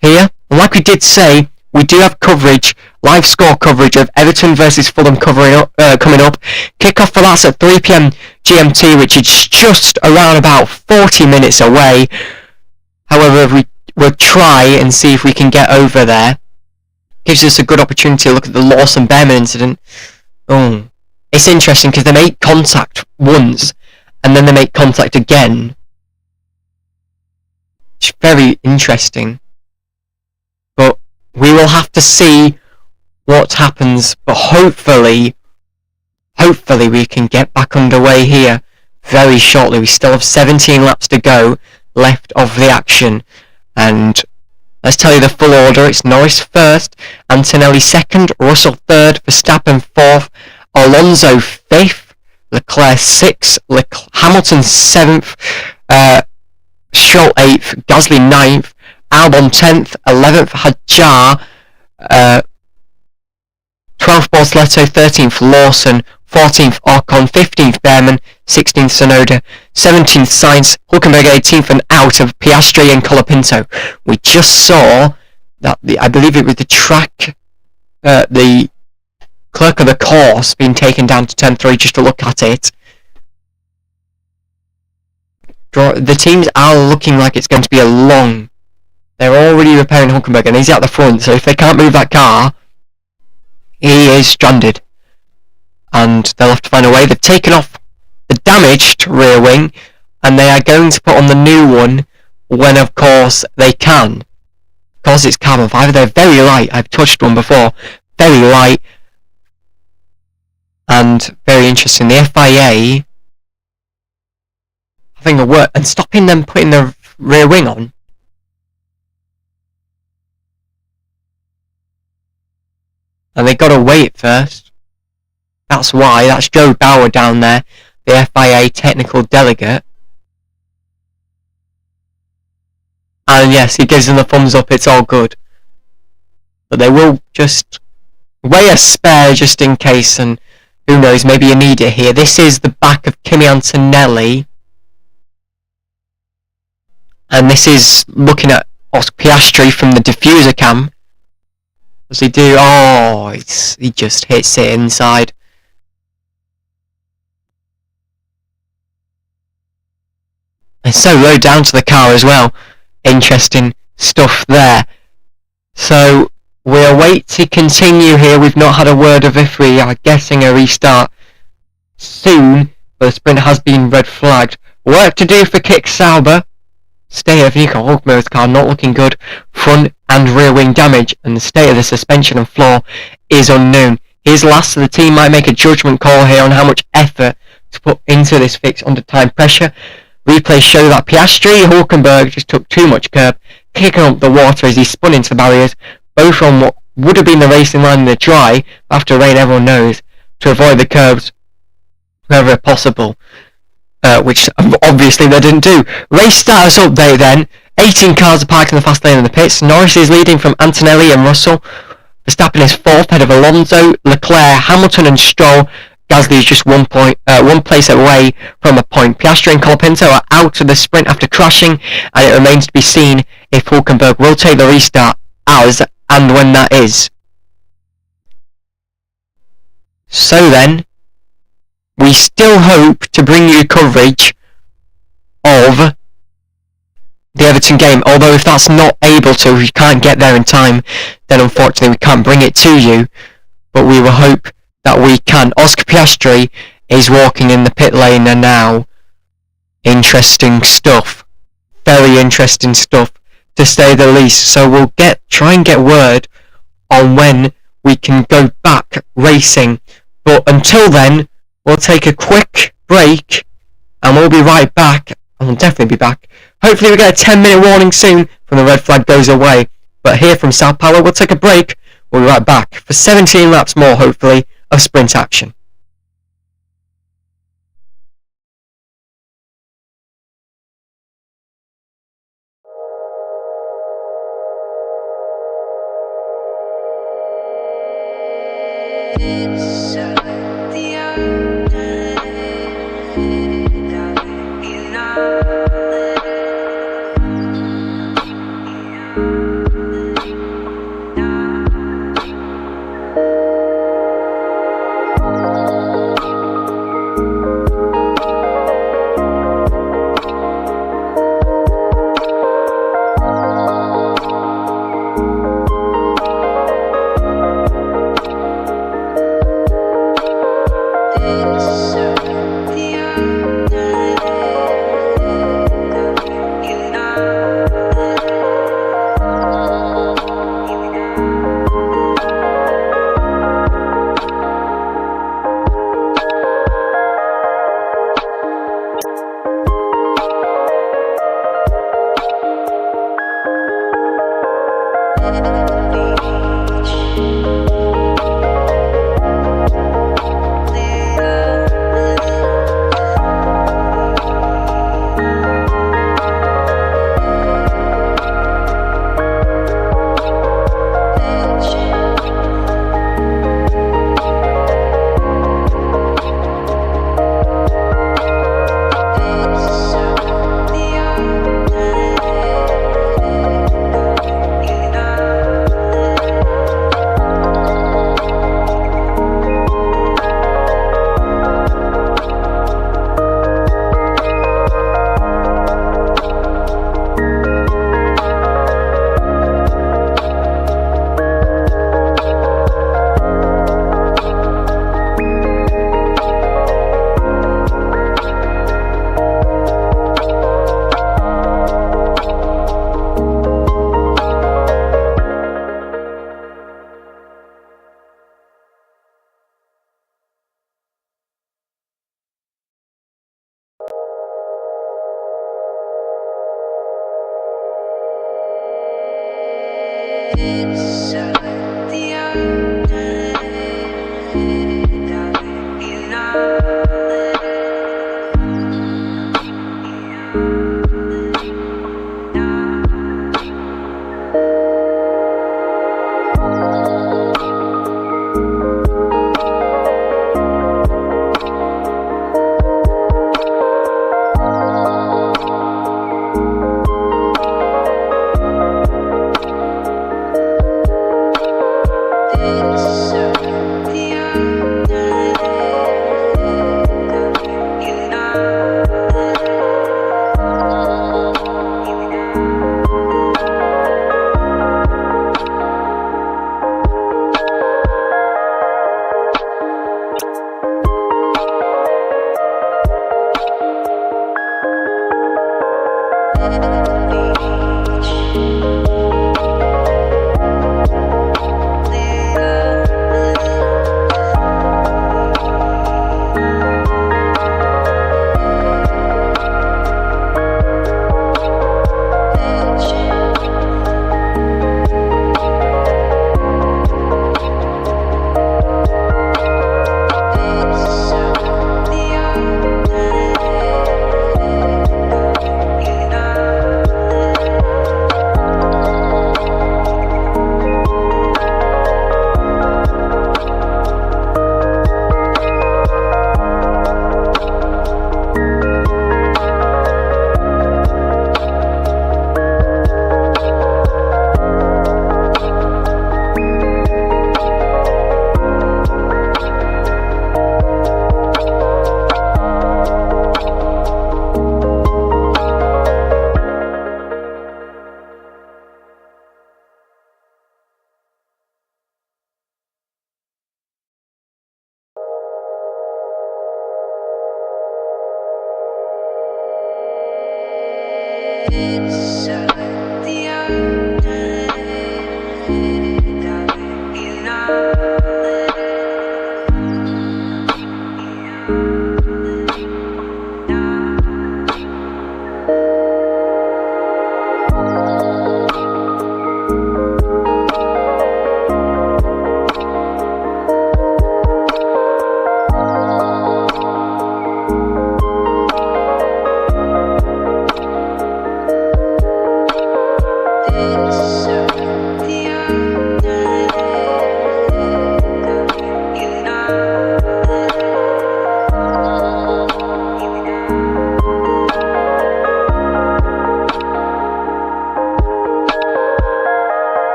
here. And like we did say, we do have coverage, live score coverage of Everton versus Fulham coming up. Kick-off for that's at 3 p.m. GMT, which is just around about 40 minutes away. However, we'll try and see if we can get over there. Gives us a good opportunity to look at the Lawson-Behrman incident. It's interesting because they make contact once, and then they make contact again. It's very interesting. But we will have to see what happens, but hopefully we can get back underway here very shortly. We still have 17 laps to go left of the action, and let's tell you the full order. It's Norris first, Antonelli second, Russell third, Verstappen fourth, Alonso fifth, Leclerc sixth, Hamilton seventh, Stroll 8th, Gasly 9th, Albon 10th, 11th Hadjar, 12th Bortoleto, 13th Lawson, 14th Ocon, 15th Behrman, 16th Tsunoda, 17th Sainz, Hulkenberg 18th, and out of Piastri and Colapinto. We just saw that I believe it was the track, the clerk of the course being taken down to turn 3 just to look at it. The teams are looking like it's going to be a long. They're already repairing Hulkenberg, and he's at the front, so if they can't move that car, he is stranded. And they'll have to find a way. They've taken off the damaged rear wing, and they are going to put on the new one when, of course, they can. Because it's carbon fibre, they're very light. I've touched one before. Very light. And very interesting. The FIA having a work and stopping them putting the rear wing on. And they got to wait first. That's why. That's Joe Bauer down there, the FIA technical delegate. And yes, he gives them the thumbs up, it's all good. But they will just weigh a spare just in case, and who knows, maybe you need it here. This is the back of Kimi Antonelli. And this is looking at Oscar Piastri from the diffuser cam. Does he do? Oh, he just hits it inside. And so low down to the car as well. Interesting stuff there. So we'll wait to continue here. We've not had a word of if we are getting a restart soon, but the sprint has been red flagged. Work to do for Kick Sauber. State of Nico Hulkenberg's car not looking good. Front and rear wing damage, and the state of the suspension and floor is unknown. His last of the team might make a judgment call here on how much effort to put into this fix under time pressure. Replays show that Piastri Hulkenberg just took too much curb, kicking up the water as he spun into the barriers, both on what would have been the racing line in the dry, after rain everyone knows, to avoid the curbs wherever possible. Which obviously they didn't do. Race status update then. 18 cars are parked in the fast lane in the pits. Norris is leading from Antonelli and Russell. Verstappen is fourth, ahead of Alonso, Leclerc, Hamilton and Stroll. Gasly is just one place away from a point. Piastri and Colapinto are out of the sprint after crashing, and it remains to be seen if Hulkenberg will take the restart as and when that is. So then, we still hope to bring you coverage of the Everton game, although if that's not able to, if you can't get there in time, then unfortunately we can't bring it to you, but we will hope that we can. Oscar Piastri is walking in the pit lane now. Interesting stuff. Very interesting stuff, to say the least. So we'll try and get word on when we can go back racing. But until then, we'll take a quick break, and we'll be right back. And we'll definitely be back. Hopefully we get a 10-minute warning soon from the red flag goes away. But here from Sao Paulo, we'll take a break. We'll be right back for 17 laps more, hopefully, of sprint action.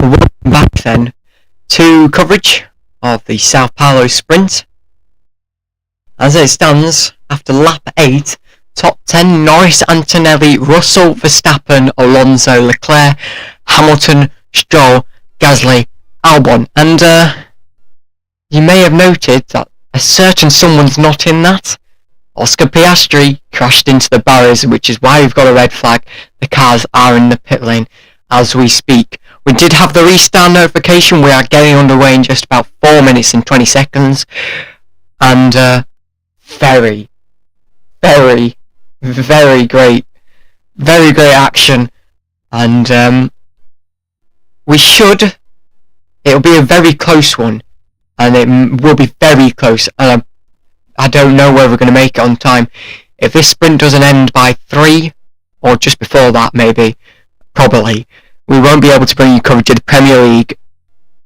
Welcome back then to coverage of the Sao Paulo sprint. As it stands, after lap 8, top 10 Norris, Antonelli, Russell, Verstappen, Alonso, Leclerc, Hamilton, Stroll, Gasly, Albon. And you may have noted that a certain someone's not in that. Oscar Piastri crashed into the barriers, which is why we've got a red flag. The cars are in the pit lane as we speak. We did have the restart notification. We are getting underway in just about 4 minutes and 20 seconds. And very, very, very great action. And it'll be a very close one. And it will be very close. And I don't know whether we're going to make it on time. If this sprint doesn't end by 3, or just before that maybe, probably, we won't be able to bring you coverage of the Premier League,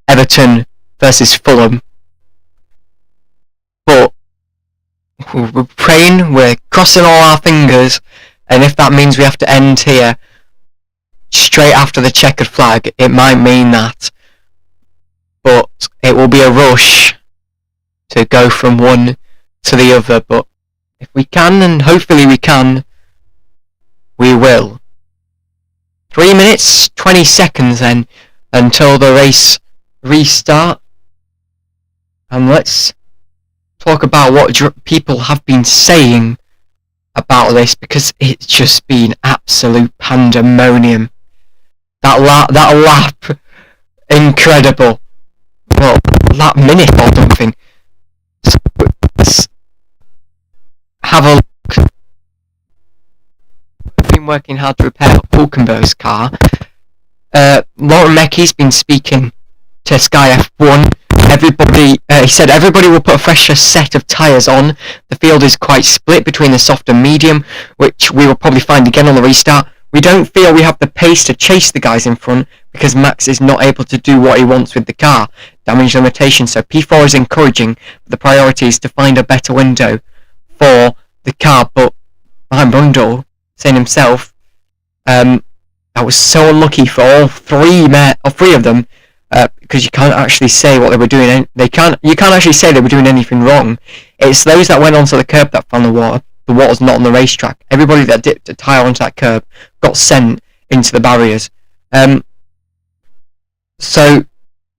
Everton versus Fulham. But we're praying, we're crossing all our fingers, and if that means we have to end here straight after the checkered flag, it might mean that. But it will be a rush to go from one to the other, but if we can, and hopefully we can, we will. 3 minutes, 20 seconds then, until the race restart. And let's talk about what people have been saying about this, because it's just been absolute pandemonium. That lap, incredible. Well, that minute or something. So let's have a look. We've been working hard to repair Hulkenberg's car, Lauren Mecky's been speaking to Sky F1. He said everybody will put a fresher set of tyres on. The field is quite split between the soft and medium, which we will probably find again on the restart. We don't feel we have the pace to chase the guys in front because Max is not able to do what he wants with the car. Damage limitation, so P4 is encouraging, but the priority is to find a better window for the car. But behind Brundle, saying himself, I was so unlucky for all three of them, because you can't actually say what they were doing. You can't actually say they were doing anything wrong. It's those that went onto the curb that found the water. The water's not on the racetrack. Everybody that dipped a tyre onto that curb got sent into the barriers. So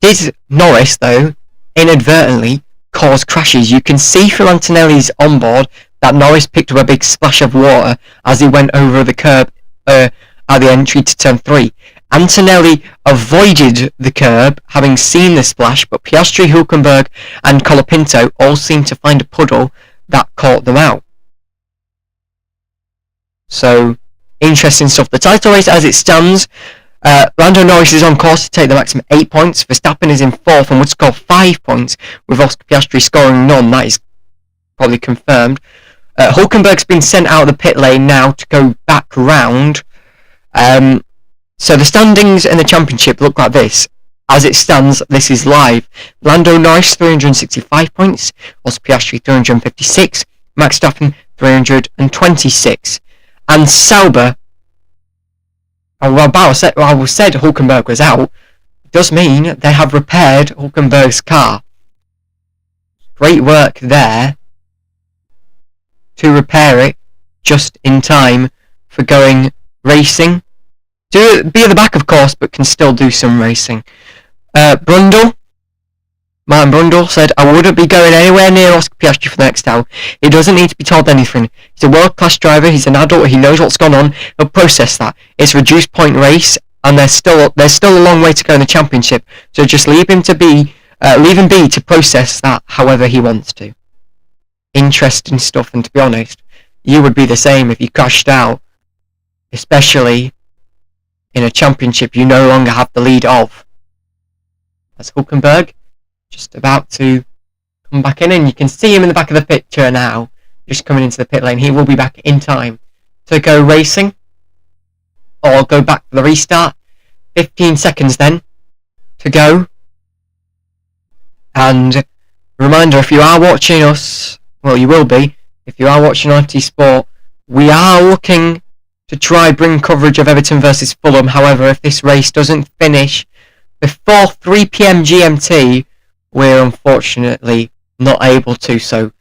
did Norris, though, inadvertently cause crashes? You can see through Antonelli's onboard that Norris picked up a big splash of water as he went over the curb at the entry to turn 3. Antonelli avoided the curb, having seen the splash, but Piastri, Hülkenberg and Colapinto all seemed to find a puddle that caught them out. So, interesting stuff. The title race as it stands, Lando Norris is on course to take the maximum 8 points. Verstappen is in 4th and would score 5 points, with Oscar Piastri scoring none. That is probably confirmed. Hülkenberg's been sent out of the pit lane now to go back round. So the standings in the championship look like this. As it stands, this is live. Lando Norris 365 points, Oscar Piastri 356, Max Verstappen 326. And Sauber, I said Hülkenberg was out, does mean they have repaired Hülkenberg's car. Great work there to repair it just in time for going racing. Be at the back, of course, but can still do some racing. Martin Brundle said, I wouldn't be going anywhere near Oscar Piastri for the next hour. He doesn't need to be told anything. He's a world-class driver, he's an adult, he knows what's gone on, he'll process that. It's a reduced point race, and there's still a long way to go in the championship, so just leave him be to process that however he wants to. Interesting stuff, and to be honest, you would be the same if you crashed out, especially in a championship you no longer have the lead of. That's Hülkenberg, just about to come back in, and you can see him in the back of the picture now, just coming into the pit lane. He will be back in time to go racing, or go back for the restart. 15 seconds then to go. And reminder, if you are watching us, well, you will be, if you are watching IFT Sport, we are looking to try bring coverage of Everton versus Fulham. However, if this race doesn't finish before 3 PM GMT, we're unfortunately not able to, so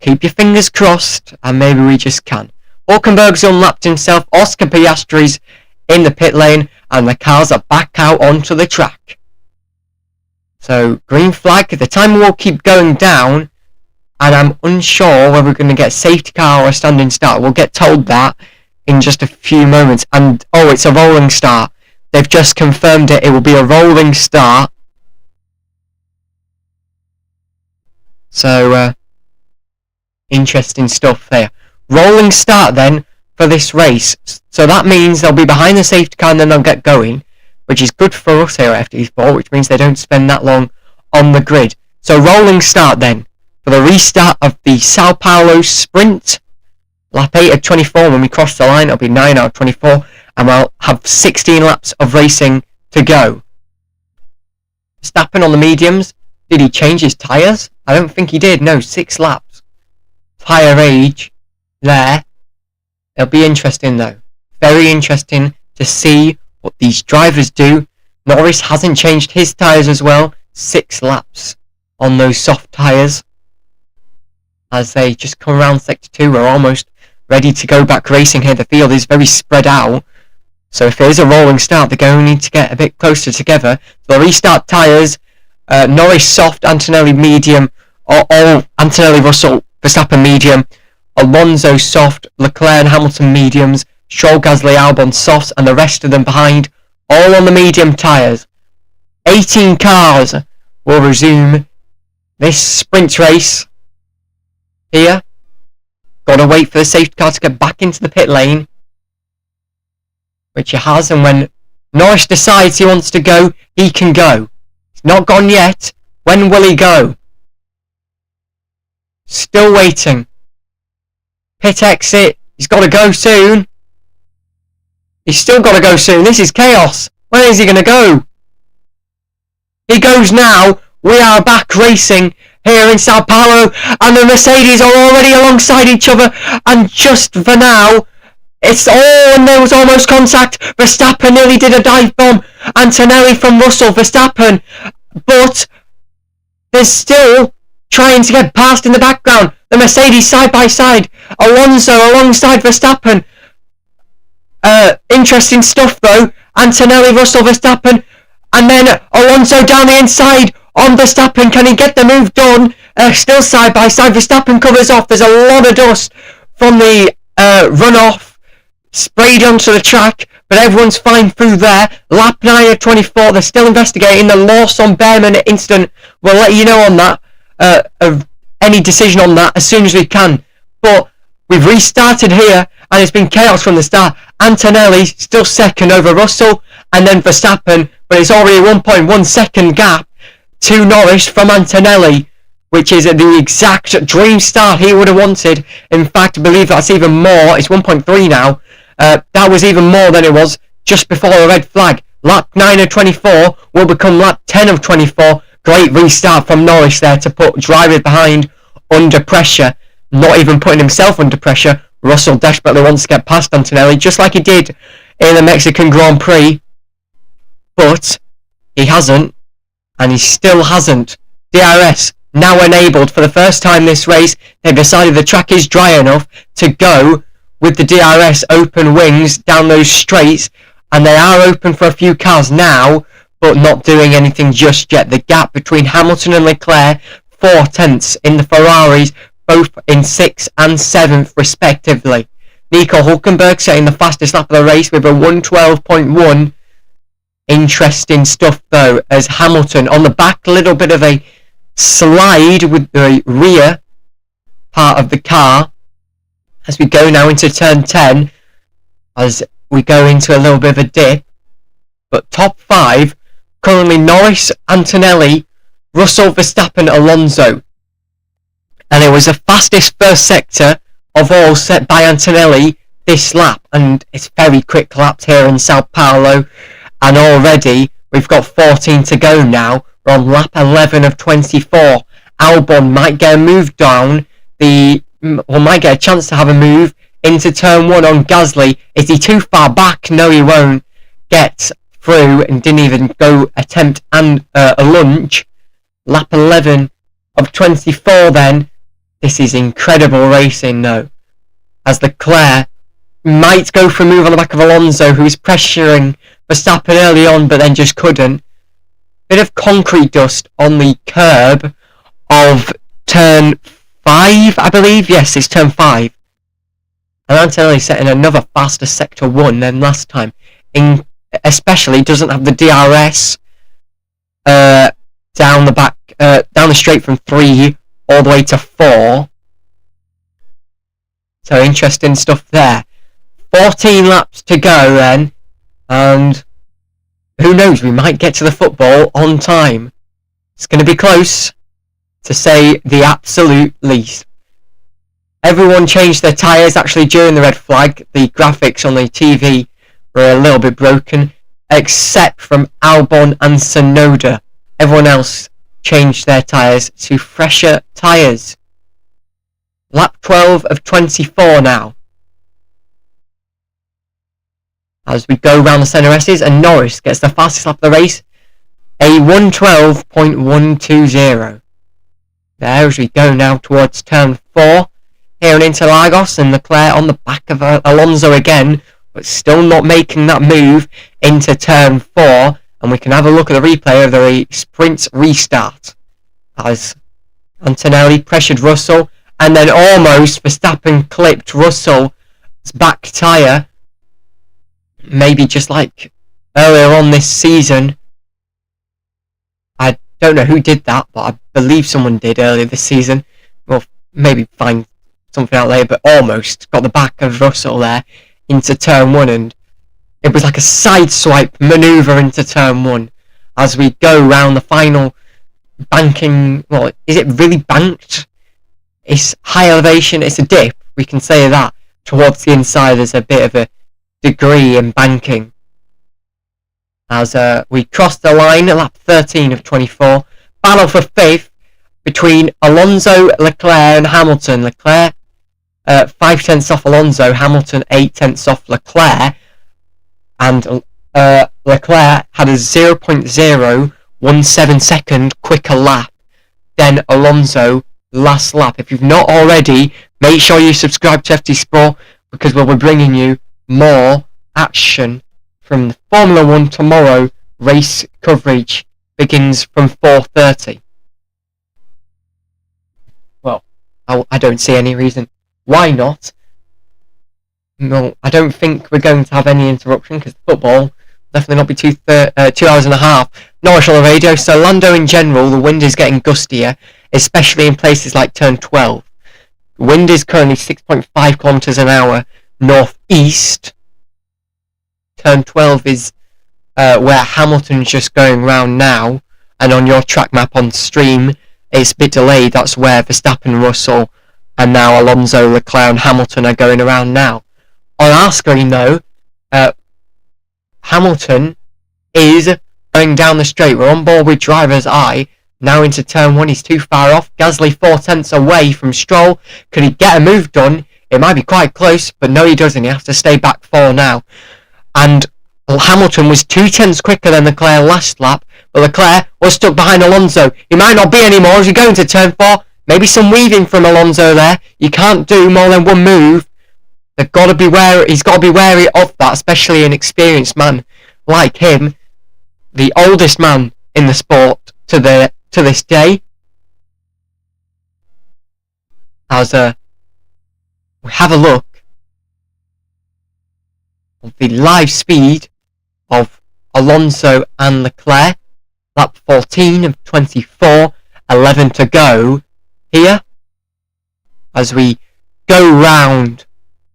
keep your fingers crossed, and maybe we just can. Hülkenberg's unlapped himself, Oscar Piastri's in the pit lane, and the cars are back out onto the track. So, green flag, the timer will keep going down, and I'm unsure whether we're going to get a safety car or a standing start. We'll get told that in just a few moments. And, it's a rolling start. They've just confirmed it. It will be a rolling start. So, interesting stuff there. Rolling start then for this race. So that means they'll be behind the safety car and then they'll get going, which is good for us here at FD Sport, which means they don't spend that long on the grid. So rolling start then for the restart of the Sao Paulo sprint. Lap 8 of 24, when we cross the line, it'll be 9 out of 24, and we'll have 16 laps of racing to go. Verstappen on the mediums. Did he change his tyres? I don't think he did. No, 6 laps. Tyre age there. It'll be interesting though. Very interesting to see what these drivers do. Norris hasn't changed his tyres as well. 6 laps on those soft tyres. As they just come around sector 2, we're almost ready to go back racing here. The field is very spread out. So if there is a rolling start, they're going to need to get a bit closer together. So the restart tyres, Norris soft, Antonelli medium, or Antonelli, Russell, Verstappen medium, Alonso soft, Leclerc and Hamilton mediums, Stroll, Gasly, Albon softs, and the rest of them behind, all on the medium tyres. 18 cars will resume this sprint race here. Gotta wait for the safety car to get back into the pit lane, which it has, and when Norris decides he wants to go, he can go. He's not gone yet. When will he go? Still waiting. Pit exit. He's got to go soon. He's still got to go soon. This is chaos. Where is he going to go? He goes now. We are back racing here in Sao Paulo, and the Mercedes are already alongside each other, and just for now, and there was almost contact. Verstappen nearly did a dive bomb. Antonelli from Russell. Verstappen, but they're still trying to get past in the background. The Mercedes side by side. Alonso alongside Verstappen. Interesting stuff though. Antonelli, Russell, Verstappen, and then Alonso down the inside on Verstappen. Can he get the move done? Still side by side. Verstappen covers off. There's a lot of dust from the runoff sprayed onto the track, but everyone's fine through there. Lap 9 of 24. They're still investigating the Lawson-Behrman incident. We'll let you know on that, of any decision on that as soon as we can. But we've restarted here, and it's been chaos from the start. Antonelli still second over Russell, and then Verstappen, but it's already a 1.1 second gap to Norris from Antonelli, which is the exact dream start he would have wanted. In fact, I believe that's even more. It's 1.3 now. That was even more than it was just before the red flag. Lap 9 of 24 will become lap 10 of 24. Great restart from Norris there to put drivers behind under pressure. Not even putting himself under pressure. Russell desperately wants to get past Antonelli, just like he did in the Mexican Grand Prix. But he hasn't, and he still hasn't. DRS now enabled for the first time this race. They've decided the track is dry enough to go with the DRS open wings down those straights, and they are open for a few cars now, but not doing anything just yet. The gap between Hamilton and Leclerc, 4 tenths in the Ferraris, both in 6th and 7th respectively. Nico Hülkenberg setting the fastest lap of the race with a 1:12.1. Interesting stuff though, as Hamilton on the back, a little bit of a slide with the rear part of the car as we go now into turn 10, as we go into a little bit of a dip. But top 5 currently: Norris, Antonelli, Russell, Verstappen, Alonso. And it was the fastest first sector of all set by Antonelli this lap, and it's very quick laps here in Sao Paulo, and already we've got 14 to go now. We're on lap 11 of 24. Albon might get a move down, might get a chance to have a move into turn 1 on Gasly. Is he too far back? No, he won't get through, and didn't even go attempt a lunge. Lap 11 of 24 then. This is incredible racing though, as Leclerc might go for a move on the back of Alonso, who was pressuring Verstappen early on but then just couldn't. Bit of concrete dust on the curb of turn 5, I believe. Yes, it's turn 5. And Antonelli setting another faster sector 1 than last time. Especially doesn't have the DRS down the straight from 3 all the way to 4. So interesting stuff there. 14 laps to go then, and who knows, we might get to the football on time. It's going to be close, to say the absolute least. Everyone changed their tyres actually during the red flag. The graphics on the TV were a little bit broken, except from Albon and Tsunoda. Everyone else changed their tyres to fresher tyres. Lap 12 of 24 now, as we go round the centre S's, and Norris gets the fastest lap of the race, a 1:12.120. There, as we go now towards turn 4 here in Interlagos, and Leclerc on the back of Alonso again, but still not making that move into turn 4. And we can have a look at the replay of the sprint restart, as Antonelli pressured Russell, and then almost Verstappen clipped Russell's back tyre. Maybe just like earlier on this season. I don't know who did that, but I believe someone did earlier this season. We'll maybe find something out later, but almost got the back of Russell there into turn 1, and it was like a sideswipe manoeuvre into turn one as we go round the final banking. Well, is it really banked? It's high elevation, it's a dip, we can say that. Towards the inside there's a bit of a degree in banking. As we crossed the line at lap 13 of 24. Battle for 5th between Alonso, Leclerc and Hamilton. Leclerc 5 tenths off Alonso, Hamilton 8 tenths off Leclerc. And Leclerc had a 0.017 second quicker lap than Alonso last lap. If you've not already, make sure you subscribe to FT Sport, because we'll be bringing you more action from the Formula 1 tomorrow. Race coverage begins from 4:30. Well, I don't see any reason why not. No, I don't think we're going to have any interruption, because football will definitely not be 2 hours and a half. Norwich on the radio, so Lando in general, the wind is getting gustier, especially in places like turn 12. The wind is currently 6.5 kilometers an hour northeast. Turn 12 is where Hamilton's just going round now, and on your track map on stream, it's a bit delayed. That's where Verstappen, Russell, and now Alonso, Leclerc, and Hamilton are going around now. On our screen, though, Hamilton is going down the straight. We're on board with driver's eye. Now into turn 1, he's too far off. Gasly 4 tenths away from Stroll. Could he get a move done? It might be quite close, but no, he doesn't. He has to stay back 4 now. And Hamilton was 2 tenths quicker than Leclerc last lap, but Leclerc was stuck behind Alonso. He might not be anymore as we go into turn 4. Maybe some weaving from Alonso there. You can't do more than one move. They've got to be wary. He's got to be wary of that, especially an experienced man like him, the oldest man in the sport to this day. As we have a look of the live speed of Alonso and Leclerc. Lap 14 of 24, 11 to go here as we go round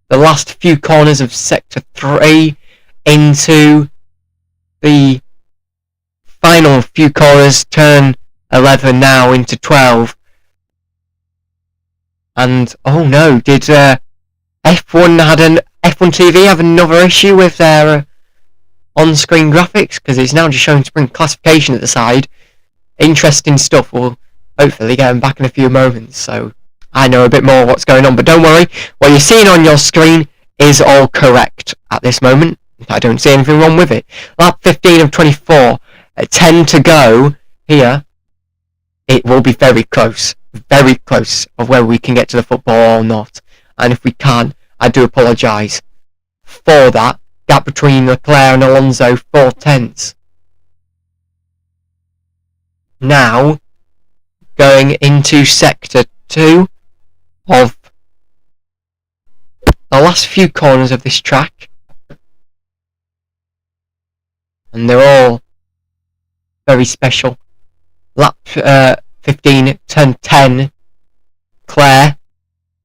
the last few corners of sector 3 into the final few corners, turn 11 now into 12. And oh no, did F1 TV have another issue with their on-screen graphics? Because it's now just showing spring classification at the side. Interesting stuff. We'll hopefully get them back in a few moments, so I know a bit more what's going on. But don't worry, what you're seeing on your screen is all correct at this moment. I don't see anything wrong with it. Lap 15 of 24, 10 to go here. It will be very close of whether we can get to the football or not. And if we can't, I do apologise for that. Gap between Leclerc and Alonso, 4 tenths. Now, going into sector 2 of the last few corners of this track. And they're all very special. Lap 15, turn 10. Claire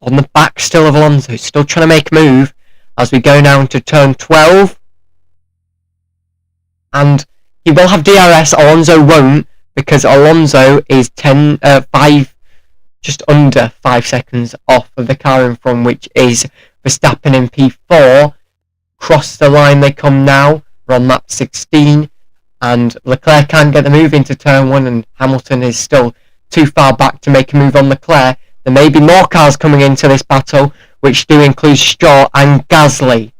on the back still of Alonso, still trying to make a move as we go now into turn 12. And he will have DRS, Alonso won't, because Alonso is 5, just under 5 seconds off of the car in front, which is Verstappen in P4. Cross the line they come now. We're on lap 16, and Leclerc can't get the move into turn 1, and Hamilton is still too far back to make a move on Leclerc. There may be more cars coming into this battle, which do include Stroll and Gasly.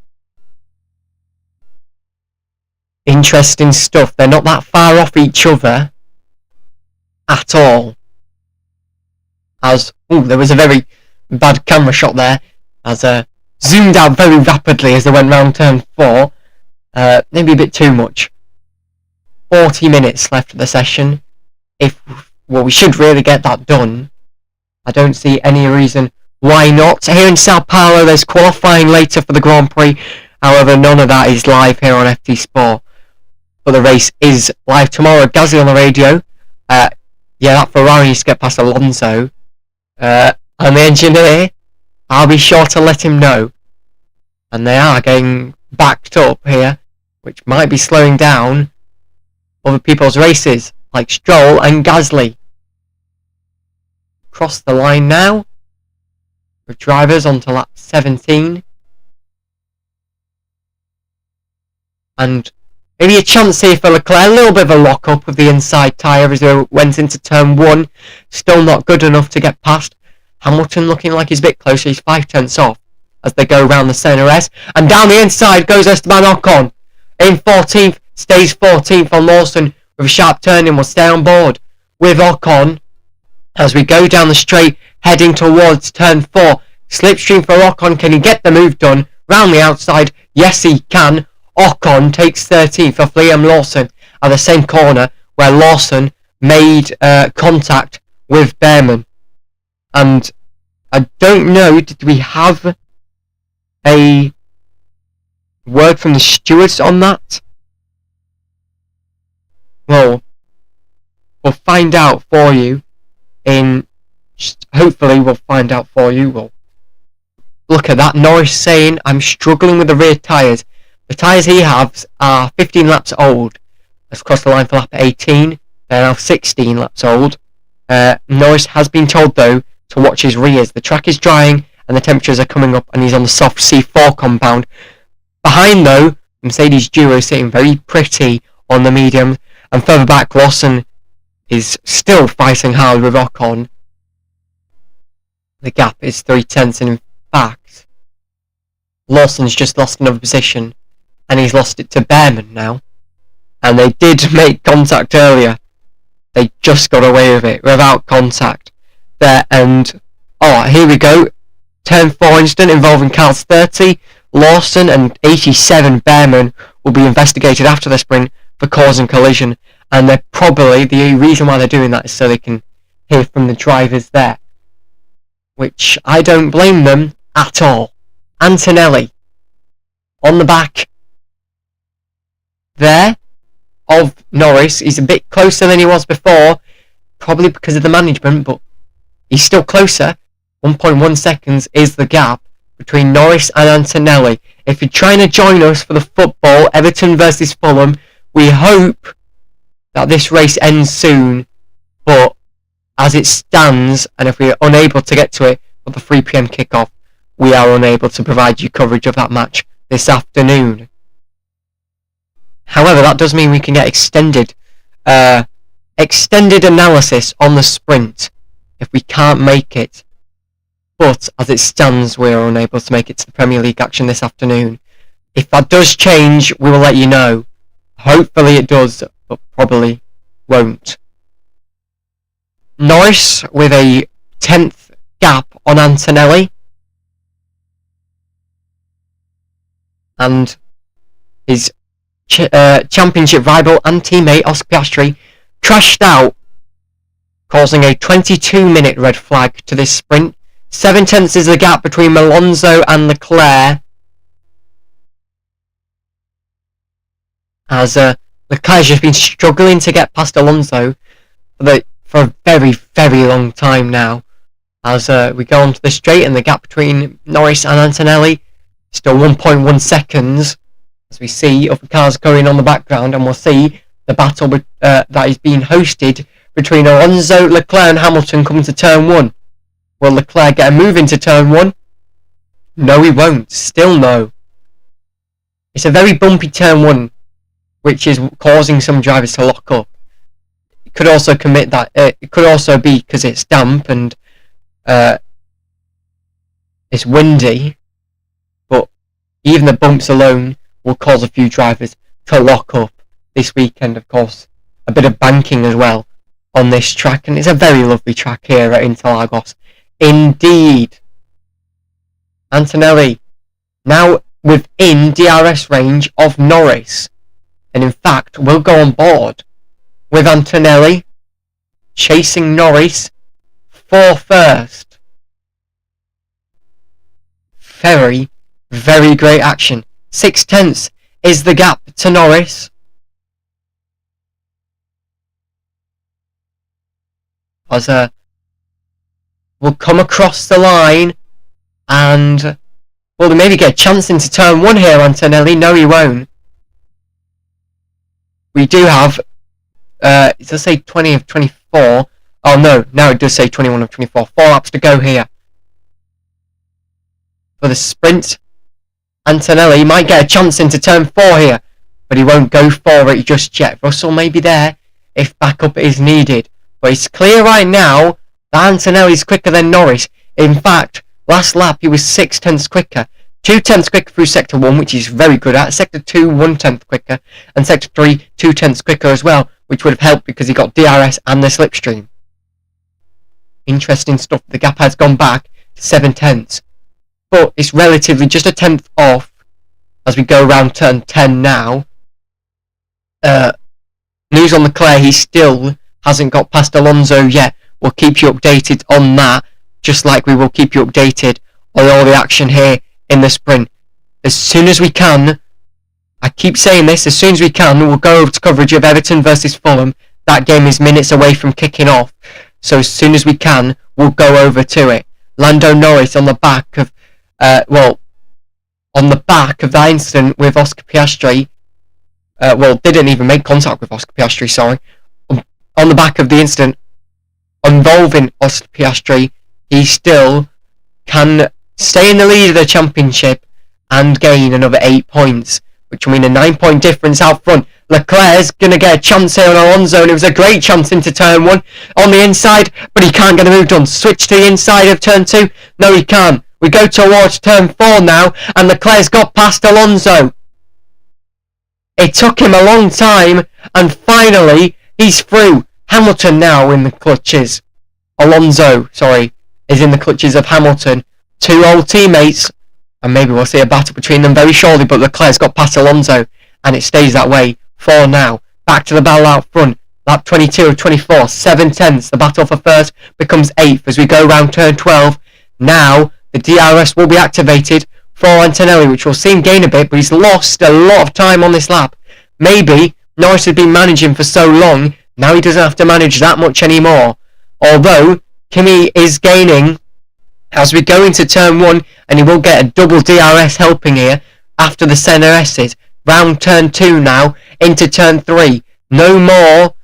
Interesting stuff. They're not that far off each other at all. As there was a very bad camera shot there, as zoomed out very rapidly as they went round turn 4. Maybe a bit too much. 40 minutes left of the session. We should really get that done. I don't see any reason why not. Here in Sao Paulo, there's qualifying later for the Grand Prix. However, none of that is live here on FT Sport. But the race is live tomorrow. Gasly on the radio. That Ferrari used to get past Alonso. And the engineer, I'll be sure to let him know. And they are getting backed up here. which might be slowing down other people's races, like Stroll and Gasly. Cross the line now, with drivers onto lap 17. And maybe a chance here for Leclerc, a little bit of a lock-up of the inside tyre as they went into turn 1. Still not good enough to get past. Hamilton looking like he's a bit closer, he's 5/10 off as they go around the centre S. And down the inside goes Esteban Ocon. In 14th, stays 14th on Lawson with a sharp turn and will stay on board with Ocon as we go down the straight heading towards turn 4. Slipstream for Ocon, can he get the move done round the outside? Yes, he can. Ocon takes 13th off Liam Lawson at the same corner where Lawson made contact with Behrman. And I don't know, did we have a word from the stewards on that? Well, we'll find out for you hopefully we'll find out for you. Well, look at that, Norris saying, I'm struggling with the rear tyres. The tyres he has are 15 laps old. Let's cross the line for lap 18. They're now 16 laps old. Norris has been told, though, to watch his rears. The track is drying and the temperatures are coming up, and he's on the soft C4 compound. Behind, though, Mercedes duo sitting very pretty on the medium, and further back, Lawson is still fighting hard with Ocon. The gap is 0.3, and in fact, Lawson's just lost another position, and he's lost it to Behrman now. And they did make contact earlier. They just got away with it without contact there. And here we go. Turn 4 incident involving cars 30, Lawson, and 87 Behrman will be investigated after the sprint for causing collision. And they're probably, the reason why they're doing that is so they can hear from the drivers there, which I don't blame them at all. Antonelli on the back there of Norris. He's a bit closer than he was before, probably because of the management, but he's still closer. 1.1 seconds is the gap between Norris and Antonelli. If you're trying to join us for the football, Everton versus Fulham, we hope that this race ends soon, but as it stands, and if we are unable to get to it for the 3 PM kickoff, we are unable to provide you coverage of that match this afternoon. However, that does mean we can get extended analysis on the sprint if we can't make it. But as it stands, we are unable to make it to the Premier League action this afternoon. If that does change, we will let you know. Hopefully it does, but probably won't. Norris with a 10th gap on Antonelli. And his championship rival and teammate Oscar Piastri crashed out, causing a 22-minute red flag to this sprint. 0.7 is the gap between Alonso and Leclerc, as Leclerc's just been struggling to get past Alonso for a very, very long time now. As we go onto the straight, and the gap between Norris and Antonelli still 1.1 seconds, as we see other cars going on the background, and we'll see the battle that is being hosted between Alonso, Leclerc and Hamilton coming to turn 1. Will Leclerc get a move into turn 1? No, he won't. Still no. It's a very bumpy turn 1, which is causing some drivers to lock up. It could also it could also be because it's damp and it's windy, but even the bumps alone will cause a few drivers to lock up this weekend. Of course, a bit of banking as well on this track, and it's a very lovely track here at Interlagos. Indeed. Antonelli now within DRS range of Norris, and in fact will go on board with Antonelli chasing Norris for first. Very, very great action. 0.6 is the gap to Norris. As will come across the line, and will maybe get a chance into turn 1 here, Antonelli. No, he won't. we do have, it does say 20 of 24. Oh no, now it does say 21 of 24. 4 laps to go here. For the sprint, Antonelli might get a chance into turn 4 here, but he won't go for it just yet. Russell may be there if backup is needed, but it's clear right now that Antonelli's quicker than Norris. In fact, last lap he was 6/10 quicker. 2/10 quicker through Sector 1, which he's very good at. Sector 2, 1/10 quicker. And Sector 3, 2/10 quicker as well, which would have helped because he got DRS and the slipstream. Interesting stuff. The gap has gone back to 7/10. But it's relatively just a 10th off as we go around turn 10 now. News on Leclerc, he still hasn't got past Alonso yet. We'll keep you updated on that, just like we will keep you updated on all the action here in the sprint. As soon as we can, I keep saying this, as soon as we can, we'll go over to coverage of Everton versus Fulham. That game is minutes away from kicking off. So as soon as we can, we'll go over to it. Lando Norris on the back of, on the back of that incident with Oscar Piastri, didn't even make contact with Oscar Piastri, sorry. On the back of the incident involving Oscar Piastri, he still can stay in the lead of the championship and gain another 8 points, which will mean a 9-point difference out front. Leclerc's going to get a chance here on Alonso, and it was a great chance into turn 1 on the inside, but he can't get a move done. Switch to the inside of turn 2. No, he can't. We go towards turn 4 now, and Leclerc's got past Alonso. It took him a long time, and finally, he's through. Hamilton now in the clutches. Alonso, is in the clutches of Hamilton. 2 old teammates, and maybe we'll see a battle between them very shortly, but Leclerc's got past Alonso, and it stays that way for now. Back to the battle out front. Lap 22 of 24, 7/10. The battle for first becomes 8th as we go round turn 12. Now, the DRS will be activated for Antonelli, which will see him gain a bit, but he's lost a lot of time on this lap. Maybe Norris had been managing for so long, now he doesn't have to manage that much anymore. Although, Kimi is gaining as we go into turn 1, and he will get a double DRS helping here after the center S's. Round turn 2 now, into turn 3. No more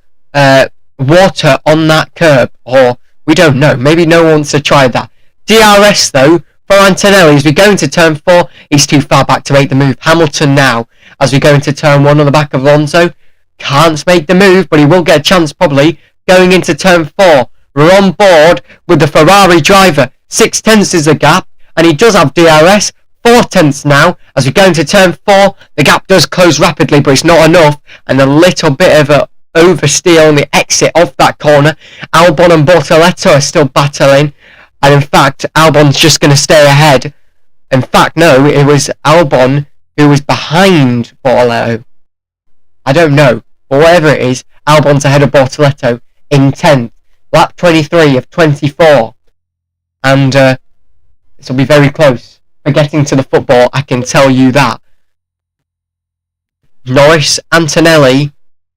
water on that curb, or we don't know, maybe no one wants to try that. DRS though, for Antonelli as we go into turn 4, he's too far back to make the move. Hamilton now, as we go into turn 1 on the back of Alonso, can't make the move, but he will get a chance probably going into turn 4. We're on board with the Ferrari driver. 6/10 is the gap, and he does have DRS. 4/10 now, as we go into turn 4, the gap does close rapidly, but it's not enough, and a little bit of a oversteer on the exit off that corner. Albon and Bortoleto are still battling, and in fact, Albon's just going to stay ahead. In fact, no, it was Albon who was behind Bortoleto. I don't know, but whatever it is, Albon's ahead of Bortoleto in 10th. Lap 23 of 24. And this will be very close for getting to the football, I can tell you that. Norris, Antonelli,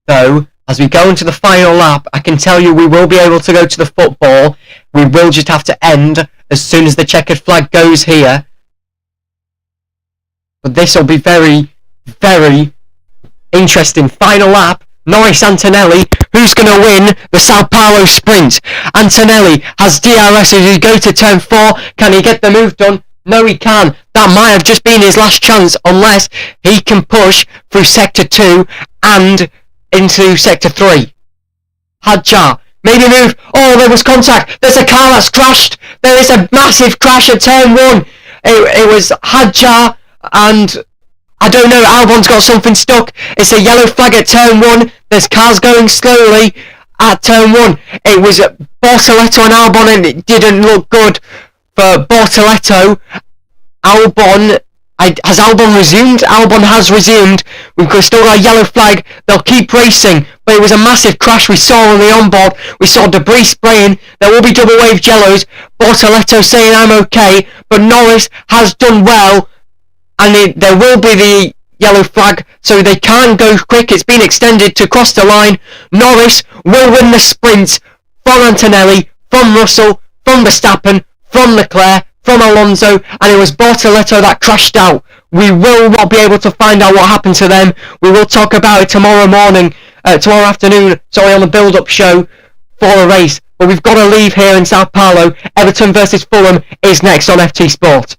though, as we go into the final lap, I can tell you we will be able to go to the football. We will just have to end as soon as the checkered flag goes here. But this will be very, very interesting. Final lap. Norris, Antonelli, who's going to win the Sao Paulo sprint? Antonelli has DRS as we go to turn 4. Can he get the move done? No, he can't. That might have just been his last chance unless he can push through Sector 2 and into Sector 3. Hadjar, maybe move. Oh, there was contact. There's a car that's crashed. There is a massive crash at turn 1. It was Hadjar and I don't know, Albon's got something stuck. It's a yellow flag at turn 1. There's cars going slowly at turn 1. It was Bortoleto and Albon, and it didn't look good for Bortoleto. Has Albon resumed? Albon has resumed. We've still got a yellow flag. They'll keep racing, but it was a massive crash we saw on the onboard. We saw debris spraying. There will be double wave yellows. Bortoleto saying I'm okay, but Norris has done well. And there will be the yellow flag, so they can't go quick. It's been extended to cross the line. Norris will win the sprint from Antonelli, from Russell, from Verstappen, from Leclerc, from Alonso, and it was Bortoleto that crashed out. We will not be able to find out what happened to them. We will talk about it tomorrow afternoon, on the build-up show for the race. But we've got to leave here in Sao Paulo. Everton versus Fulham is next on FT Sport.